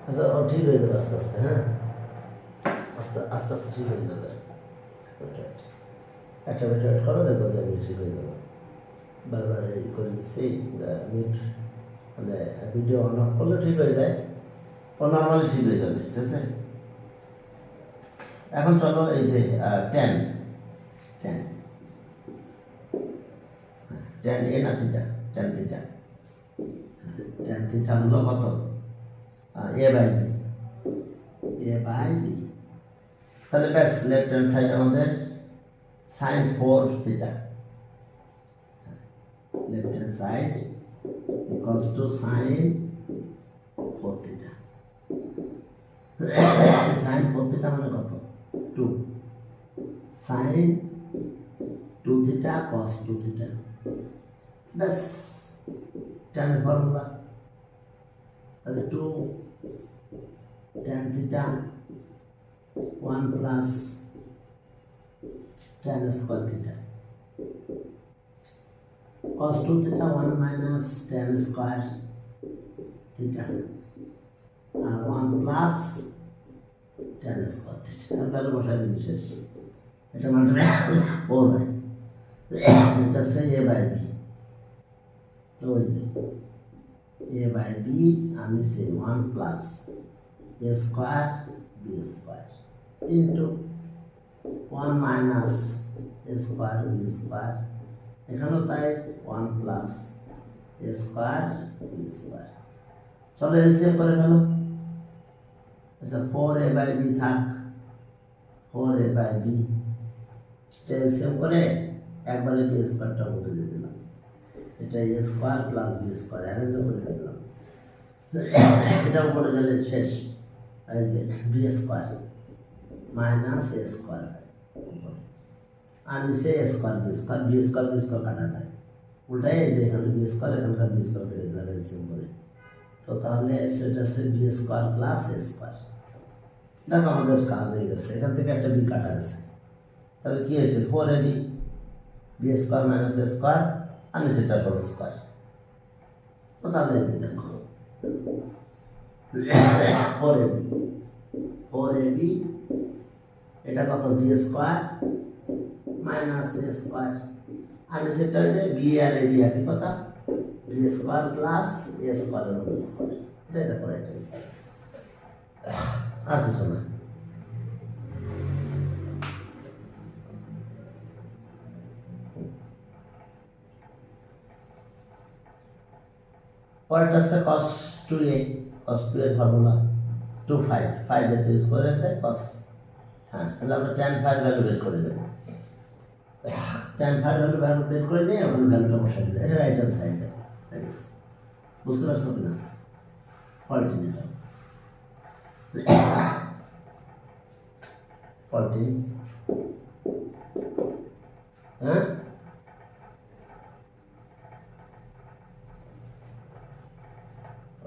আচ্ছা ঠিক হয়ে যাবে আস্তে আস্তে। হ্যাঁ, আস্তে আস্তে আস্তে ঠিক হয়ে যাবে। একটা মিনিট ওয়েট করো, দেখবো যে আমি ঠিক হয়ে যাবো। বারবার এই করে দিচ্ছি, মিট মানে ভিডিও অন অফ করলে ঠিক হয়ে যায়, ও নর্মালি ঠিক হয়ে যাবে। ঠিক আছে, এখন চলো এই যে tan tan tan a না theta, tan theta, tan theta হলো কত? a by b, a by b। তাহলে ব্যাস লেফট হ্যান্ড সাইড আমাদের sin 4 theta, left hand side equals to sin 4 theta. sin 4 theta মানে কত? 2 sin 2 থিটা cos 2 থিটা, ব্যাস tan formula. তাহলে 2 tan theta 1 plus tan square theta, cos 2 theta 1 minus tan square theta, আর 1 plus tan square theta. তাহলে বসাই দিন, শেষ। এটা মানে ও নাই, এটা হচ্ছে a বাই b। তো ওই যে a বাই b আমি সে 1 plus a square b square into 1 minus a square b square, এখানেও তাই 1 plus a square b square. চলো এলসিএম করে গেল। আচ্ছা 4a বাই b থাক, 4a বাই b এলসিএম করে একবারে b স্কয়ারটা বলে দিয়ে দিলাম, এটা a square plus b square arrange করে দিলাম। এটা উপরে গেলে শেষ, এই যে b square minus a square উপরে, আর নিচে a square b square, b square b square কাটা যায়, উল্টাই এই যে এখানে b স্কয়ার এখানকার b স্কয়ার কেটে দিলাম এলসিএম করে। তো তাহলে সেটা হচ্ছে b square plus a square. দেখো আমাদের কাজ হয়ে গেছে, এখান থেকে একটা b কাটা গেছে, তাহলে কি হয়েছে? 4ab b square minus a square, আর নিচেটা হোল স্কয়ার। তো তাহলে এই যে দেখো 4ab এটা কত? b square minus a square, আর নিচেটা হচ্ছে b আর a একই কথা, b square plus a square এর হোল স্কয়ার। এটাই দেখো রাইট হ্যান্ড সাইড, আর কিছু না। পরেরটা হচ্ছে cos 2a, cos 2 এর ফর্মুলা 2 5 5 যেহেতু ইউজ করেছে cos, হ্যাঁ তাহলে আমরা tan 5 ভ্যালু বের করে নেব। tan 5 ভ্যালু বের করে নিয়ে ওখানে ভ্যালুটা বসাই দিলে এটা রাইট হ্যান্ড সাইড। বুঝতে পারছো কিনা? পরেরটি নিয়ে যাও, পরেরটি। হ্যাঁ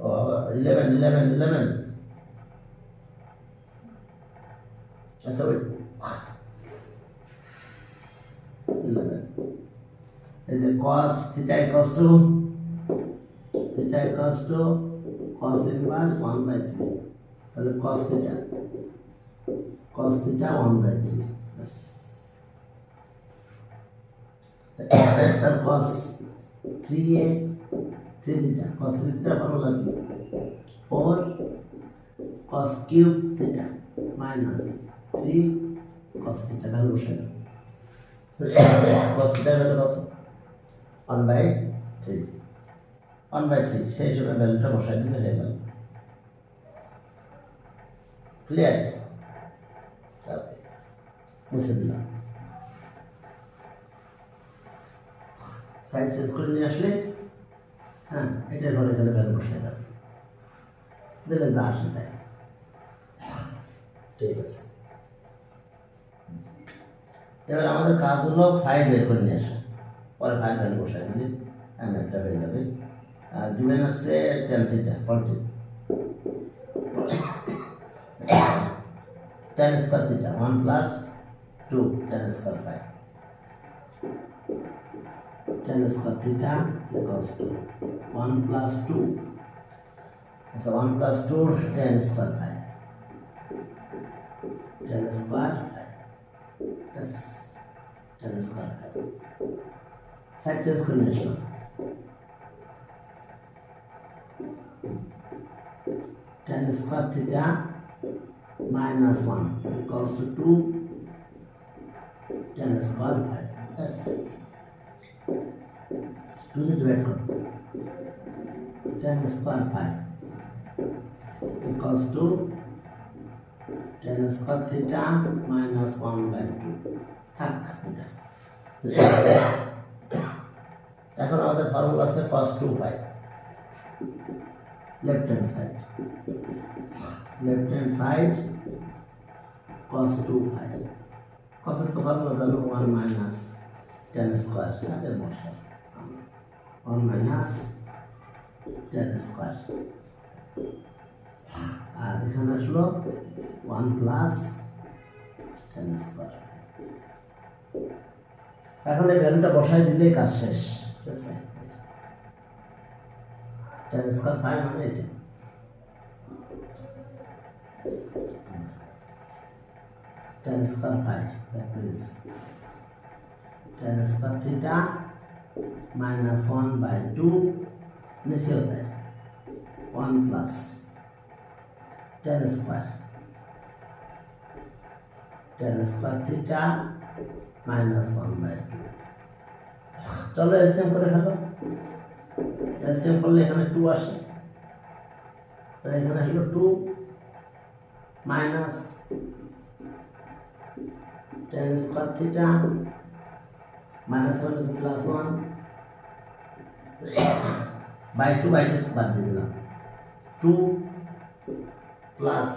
ও 11 আচ্ছা ওই 11 এই যে cos theta equals to cos inverse 1/3 তাহলে cos theta 1/3 বাস আর cos 3a 3 theta cos 3 theta formula কি 4 cos cube theta minus 3 cos theta value বসাই দাও cos theta ভ্যালু কত 1/3 সেই হিসেবে ভ্যালুটা বসাই দিলে হয়ে গেল ক্লিয়ার মুছে দিলাম সাইড চেঞ্জ করে নিয়ে আসলে হ্যাঁ এটার ঘরে গেলে ভ্যালু বসাই দাও দিলে যা আসে তাই ঠিক আছে এবার আমাদের কাজ হলো ফাইল বের করে নিয়ে আসা পরে ফাইল ভ্যালু বসাই দিলে একটা হয়ে যাবে আর given আছে tan theta 40 tan square theta 1 plus 2 tan square 5 tan square theta equals to 1 plus 2 so 1 plus 2 tan square 5 tan square 5 yes tan square 5 side change করে নিয়ে আসলাম tan square theta minus 1 equals to 2 tan square 5 yes 2 से divide करो tan square 5 equals to tan square theta minus 1/2 থাক এটা এখন আমাদের formula আছে cos 2 pi left hand side cos 2 pi cos এর তো ফর্মুলা জানো 1 minus tan square আগে বসা 1 minus tan square আর এখানে আসলো 1 plus tan square এখন এই ভ্যালুটা বসাই দিলে কাজ শেষ ঠিক আছে tan square 5 মানে এটা tan square 5 that means tan square theta minus 1/2 नीचे होता है 1 plus tan square theta minus 1/2 चलो एलसीएम করে ফেলো एलसीएम করলে এখানে 2 আসে তাহলে এখানে আসলো 2 minus tan square theta minus 1 is plus 1 by 2 বাদ দিয়ে দিলাম 2 plus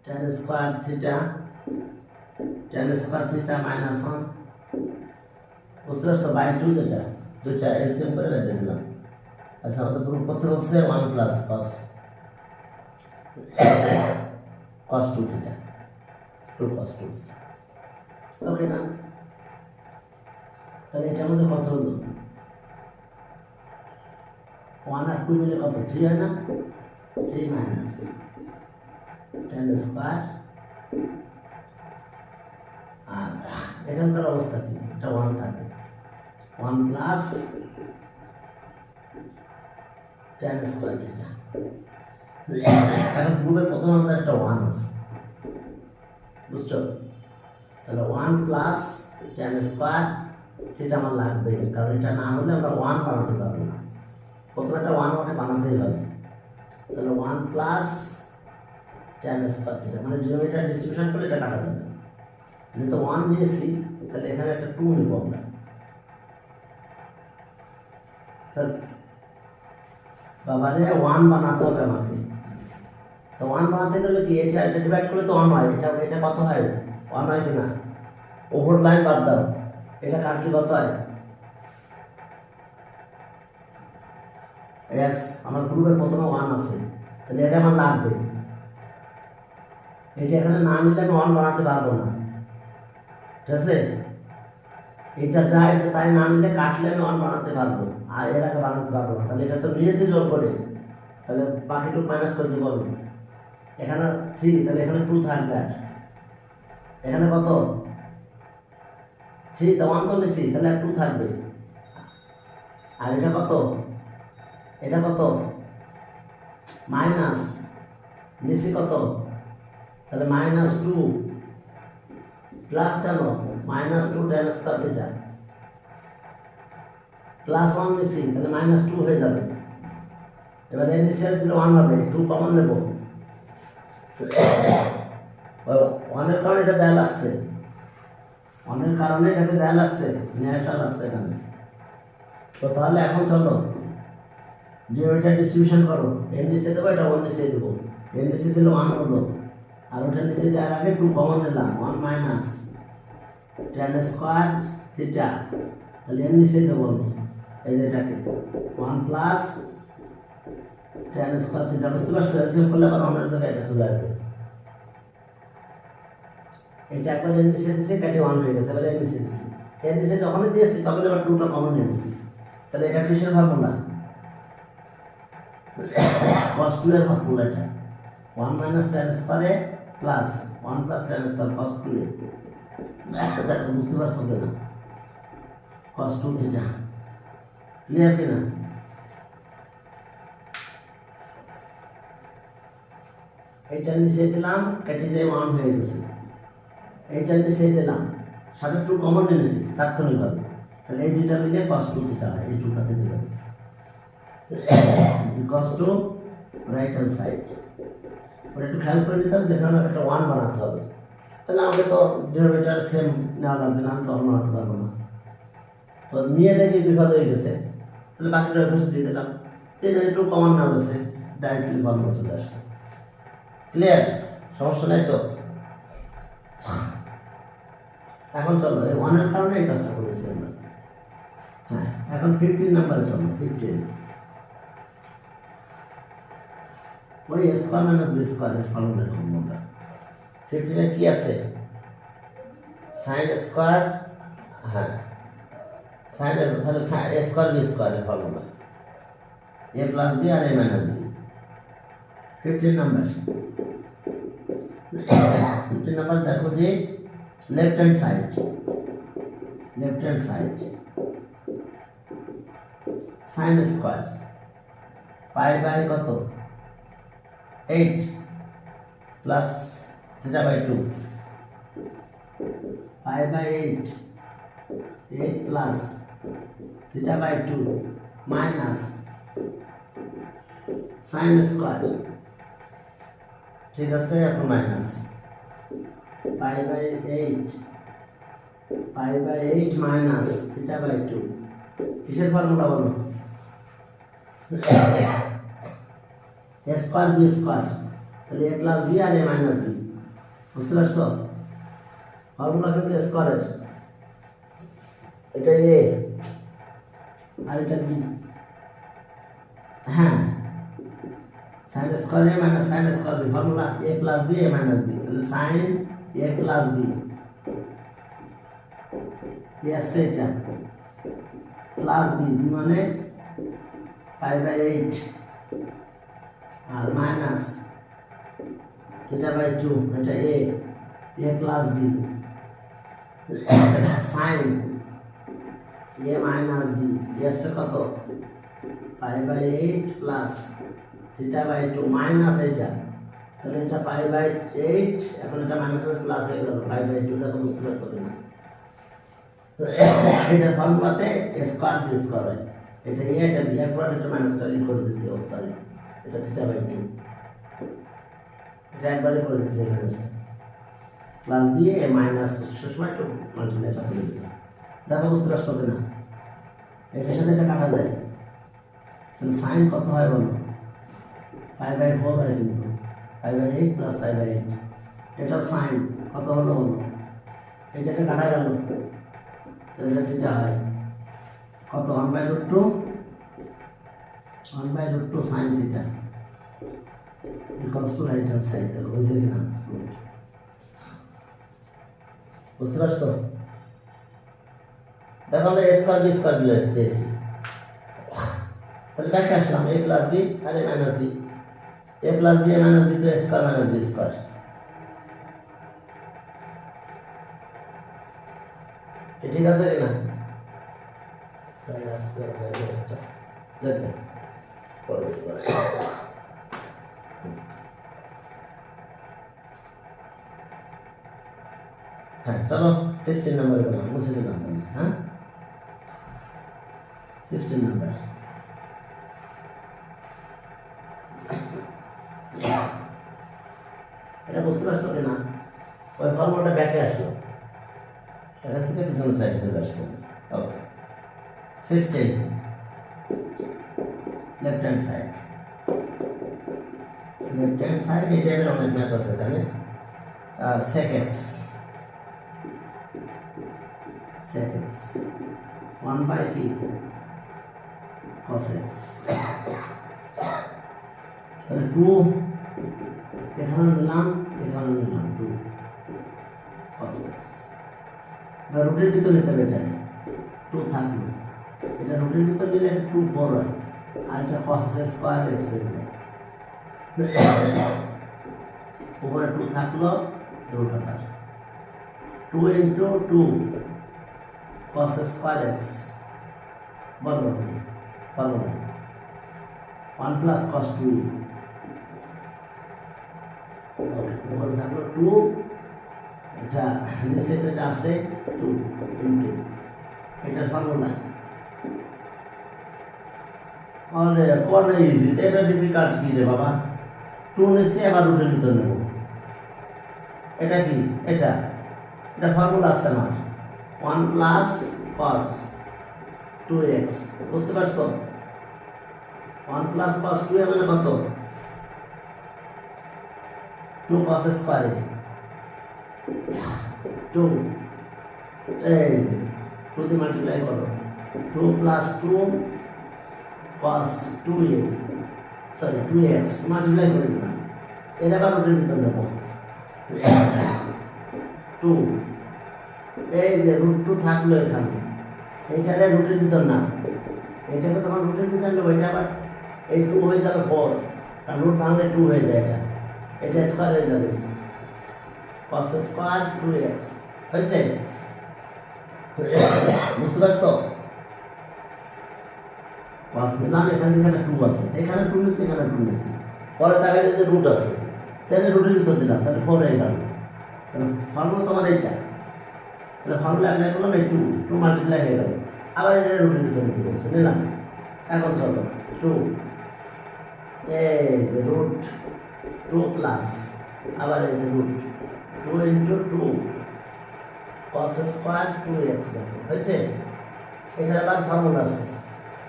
tan square theta minus 1 বুঝতে পারছো বাই 2 যেটা দুইটা এলসিএম করে বের দিয়ে দিলাম আচ্ছা আমাদের গ্রুপ পত্র হচ্ছে 1 plus cos 2 theta 2 cos 2 theta ওকে না তাহলে এটার মধ্যে কত হলো 1 আর 2 মিলে কত 3 হয় না 3 minus tan square আর এখানকার অবস্থা কি এটা 1 থাকে 1 plus tan square theta এখন গ্রুপের প্রথম আমাদের একটা 1 আছে বুঝছো তাহলে 1 plus tan square theta আমার লাগবে কারণ এটা না হলে আমরা 1 বানাতে পারবো না প্রথমে একটা 1 ওকে বানাতেই হবে তাহলে 1 plus tan square theta মানে ডিনোমিনেটর ডিস্ট্রিবিউশন করলে এটা কাটা যাবে যেহেতু 1 নিয়েছি তাহলে এখানে একটা 2 নিব আমরা তাহলে বাবারে 1 বানাতে হবে আমাকে তো 1 বানাতে গেলে কি এটা ডিভাইড করলে তো 1 হয় এটা কত হয় 1 হয় কিনা ওভার লাইন বাদ দাও এটা কাটলে কত হয় यस আমার গ্রুপের প্রথমে 1 আছে তাহলে এটা আমার লাগবে এটা এখানে না নিলে আমি 1 বানাতে পারবো না ঠিক আছে? এটা যা এটা তাই না নিলে কাটলে আমি ওয়ান বানাতে পারবো, আর এর আগে বানাতে পারবো না। তাহলে এটা তো নিয়েছি জোর করে, তাহলে বাকিটুকু মাইনাস করে দেবো আমি। এখানে 3, তাহলে এখানে 2 থাকবে। আর এখানে কত? 3, তো 1 তো নিয়েছি, তাহলে 2 থাকবে। আর এটা কত? এটা কত? মাইনাস নিয়েছি কত? তাহলে -2 প্লাস কেন? -2 tan স্কয়ার থিটা প্লাস 1 নিয়েছি, তাহলে -2 হয়ে যাবে। এবার এর নিচে দিলে 1 হবে, 2 কমন নেব। 1 এর কারণে এটা দেয়া লাগছে, 1 এর কারণে এটাকে দেয়া লাগছে, নেওয়াটা লাগছে এখানে। তো তাহলে এখন চলো যে ওইটা ডিস্ট্রিবিউশন করো, এর নিচে দেবো, এটা ওর নিচে দেবো। এর নিচে দিলে 1 হলো, আর ওটার নিচে দেওয়ার আগে 2 কমন নিলাম, 1 মাইনাস tan স্কয়ার থিটা, তাহলে এর নিচে দেবো আমি এই যে এটাকে 1 প্লাস tan স্কয়ার থিটা। বুঝতে পারছো? এলসিএম করলে আবার অন্য জায়গায় এটা চলে আসবে। এটা একবার এর নিচে দিয়েছি, কেটে 1 হয়ে গেছে। এবার এর নিচে দিয়েছি, এর নিচে যখনই দিয়েছি তখন এবার 2টা কমন নিয়ে নিয়েছি। তাহলে এটা কিসের ফর্মুলা? cos 2 এর ফর্মুলা এটা। 1 মাইনাস tan স্কয়ারে plus 1 plus tan square cos 2 A. দেখো বুঝতে পারছো কিনা? cos 2 থিটা ক্লিয়ার কিনা? এইটার নিচে দিলাম, কেটে যায় 1 হয়ে গেছে। এইটার নিচে দিলাম, সাথে 2 কমন নিয়েছি তাৎক্ষণিকভাবে, তাহলে এই দুইটা মিলে cos 2 থিটা হয়। এই 2টা থেকে যাবে cos 2 রাইট হ্যান্ড সাইড। ওটা একটু খেয়াল করে নিতে হবে, যেখানে একটা 1 বানাতে হবে। তাহলে আমাকে তো ডিনোমিনেটর সেম নেওয়া লাগবে না, আমি তখন বানাতে পারবো না। তো নিয়ে দেখি বিপদ হয়ে গেছে, তাহলে বাকিটা ঘুষ দিয়ে দিলাম। তো এই 2 কমন নেওয়া গেছে, ডাইরেক্টলি ফর্মুলা চলে আসছে। ক্লিয়ার? সমস্যা নাই তো? এখন চলো এই 1 এর কারণে এই কাজটা করেছি আমরা। হ্যাঁ, এখন 15 নম্বরে চলো। 15 ওই স্কয়ার মাইনাস বি স্কয়ারের ফর্মুলা দেখো আমরা। 15 এ কি আছে? sin স্কয়ার, হ্যাঁ sin, তাহলে a স্কয়ার বি স্কয়ারের ফর্মুলা a প্লাস বি আর a minus B. 15 number. 15 number দেখো যে left hand side, left hand side sin square pi by কত? 8 plus theta by 2, pi by 8 plus theta by 2 minus sin square, ঠিক আছে, এখন minus pi by 8 minus theta by 2। কিসের formula বলো? a square b square, তাহলে a plus B আর a minus b. বুঝতে পারছো? ফর্মুলা কিন্তু স্কয়ারের, এটা a আর এটা b। হ্যাঁ, sin square a minus sin square b, formula a plus b a minus b। তাহলে sin a প্লাস b আছে এটা প্লাস b, b মানে পাই বাই 8 আর মাইনাস থিটা বাই 2, এটা a plus b sin a minus b আছে কত? Pi by 8 plus theta by 2 minus এটা, তাহলে এটা পাই বাই 8, এখন এটা মাইনাস হবে প্লাস হয়ে গেল পাই বাই 2। দেখো বুঝতে পারছো কিনা? তো এটা ফর্মুলাতে স্কয়ার বি স্কয়ার হয়, এটা a এটা b, একবার এটা মাইনাসটা লিখ করে দিছি। ও সরি, এটা থিটা বাই 2, এটা একবারে করে দিছি মাইনাসটা, প্লাস বি এ মাইনাস সবসময় একটু মাল্টিপ্লাই করে দিলাম। দেখো বুঝতে পারছো কিনা? এটার সাথে এটা কাটা যায়, তাহলে সাইন কত হয় বলো? পাই বাই 4 হয়, কিন্তু pi by 8 plus pi by 8, এটাও সাইন কত হলো বলো? এটা কাটা গেল, তাহলে এটা থিটা হয় কত? 1/√2 sin theta equals to right hand side. দেখো হয়েছে কিনা? বুঝতে পারছো? দেখো আমরা এ স্কোয়ার বি স্কোয়ার পেয়েছি, তাহলে ব্যাখ্যা আসলাম এ plus B R A minus B, A plus B A minus B তো এ স্কোয়ার মাইনাস বি স্কোয়ার। ঠিক আছে কিনা? তাই আজকে একটা দেখবে পরে দেখবে। হ্যাঁ চলো 16 নম্বরে বললাম, মুছে দিলাম তাহলে। হ্যাঁ 16 নম্বর, এটা বুঝতে পারছো কিনা? ওই ফর্মুলাটা ব্যাকে আসলো, এটা থেকে পিছনে সাইড চলে আসছে। ওকে 16 left hand side, left hand side এই টাইপের অনেক ম্যাথ আছে এখানে। সেকেন্ডস 1 বাই কি cos x, তাহলে 2 এখানে নিলাম 2 cos x, বা রুটের ভিতর নিতে হবে, এটাকে 2 থাকলো, এটা রুটের ভিতর নিলে এটা 2 বড় হয়, আর এটা cos স্কয়ার x হয়ে যায়। উপরে 2 থাকলো, রুট আকার 2 ইন্টু 2 cos স্কয়ার x বড় হচ্ছে, পারবো না 1 প্লাস cos 2, উপরে থাকলো 2, এটা নিচে যেটা আছে 2 ইন্টু এটার ফর্মুলা। আরে কোন ইজি, এটা ডিফিকাল্ট কি রে বাবা? 2 নিচে আবার রুটের ভিতর নেব, এটা কি? এটা ফর্মুলা আছে আমার 1 প্লাস cos 2x, বুঝতে পারছো? 1 প্লাস cos 2 মানে কত? 2 cos স্কয়ার 2, এই যে 2 দিয়ে মাল্টিপ্লাই করো, 2 plus 2 cos 2a sorry 2x multiply করে দিলাম, এর আবার রুটের ভিতর নেব 2, এই যে রুট 2 থাকলো এখানে, এইটারে রুটের ভিতর না, এইটাকে যখন রুটের ভিতর নেবো এটা আবার এই 2 হয়ে যাবে 4, আর রুট ভাঙলে 2 হয়ে যায়, এটা স্কয়ার হয়ে যাবে cos স্কয়ার 2x হয়েছে, বুঝতে পারছো? cos নিলাম, এখান থেকে একটা 2 আছে, এখানে 2 নিচ্ছি, এখানে 2 নিচ্ছি, পরে তাকাই যে রুট আছে, তাহলে রুটের ভিতর দিলাম, তাহলে 4 হয়ে গেল, তাহলে ফর্মুলা তোমার এইটা, তাহলে ফর্মুলা অ্যাপ্লাই করলাম, এই 2 মাল্টিপ্লাই হয়ে গেল, আবার এটা রুটের ভিতর নিতে বলছে, নিলাম। এখন চলো 2, এই যে রুট 2 প্লাস আবার এই যে root 2 into 2 cos square 2x হয়েছে, এটার আবার ফর্মুলা আছে,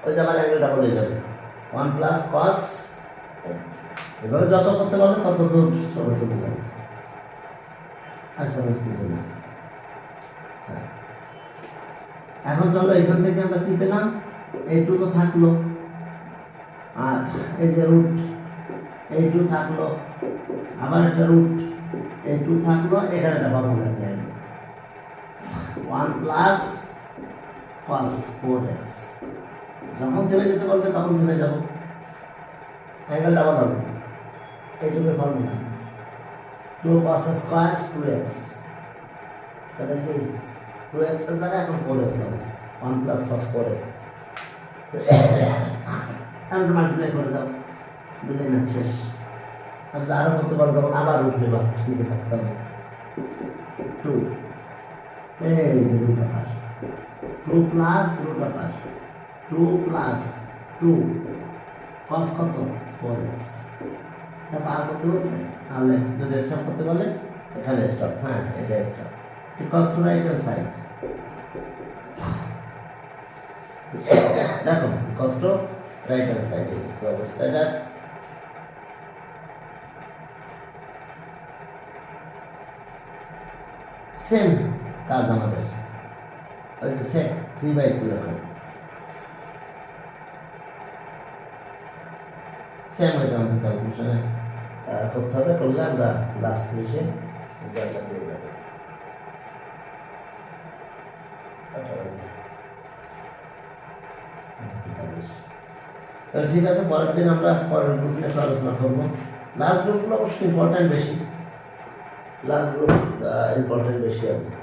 ওই যে আবার অ্যাঙ্গেল ডাবল হয়ে যাবে 1 প্লাস cos, এভাবে যত করতে পারবে তত দূর সরে চলে যাবে। আচ্ছা বুঝতেছি না, এখন চলো এখান থেকে আমরা কি পেলাম, এই 2 তো থাকলো, আর এই যে রুট এই 2 থাকলো, আবার একটা রুট এই 2 থাকলো, এখানে একটা ফর্মুলা দেয় 1 প্লাস cos 4x, যখন থেমে যেতে বলবে তখন থেমে যাবো, অ্যাঙ্গেল ডাবল হবে, এইটুকুর ফর্মুলা 2 cos স্কয়ার 2x, তাহলে কি 2x এর জায়গায় এখন 4x হবে, 1 প্লাস cos 4x, এখন মাল্টিপ্লাই করে দাও, দিলে না শেষ। আচ্ছা আরো করতে পারো, তখন আবার রুট নেবা, লিখে থাকতে হবে 2, এই যে রুট আকার 2 প্লাস রুট আকার 2 প্লাস 2 cos কত 4x, তারপর আর করতে বলছে, তাহলে যদি স্টপ করতে বলে এখানে স্টপ, হ্যাঁ এটা stop, cos to right hand side, দেখো cos to right hand side, so অবস্থাটা সেম কাজ আমাদের, ওই যে সেক 3/2 এখন সেম হয়ে যাবে, ক্যালকুলেশনে করতে হবে, করলে আমরা লাস্ট পেজে রেজাল্টটা পেয়ে যাবো। জিনিস। তাহলে ঠিক আছে, পরের দিন আমরা পরের গ্রুপ নিয়ে আলোচনা করবো। লাস্ট গ্রুপগুলো অবশ্যই ইম্পর্টেন্ট বেশি, লাস্ট গ্রুপ ইম্পর্টেন্ট বেশি হবে।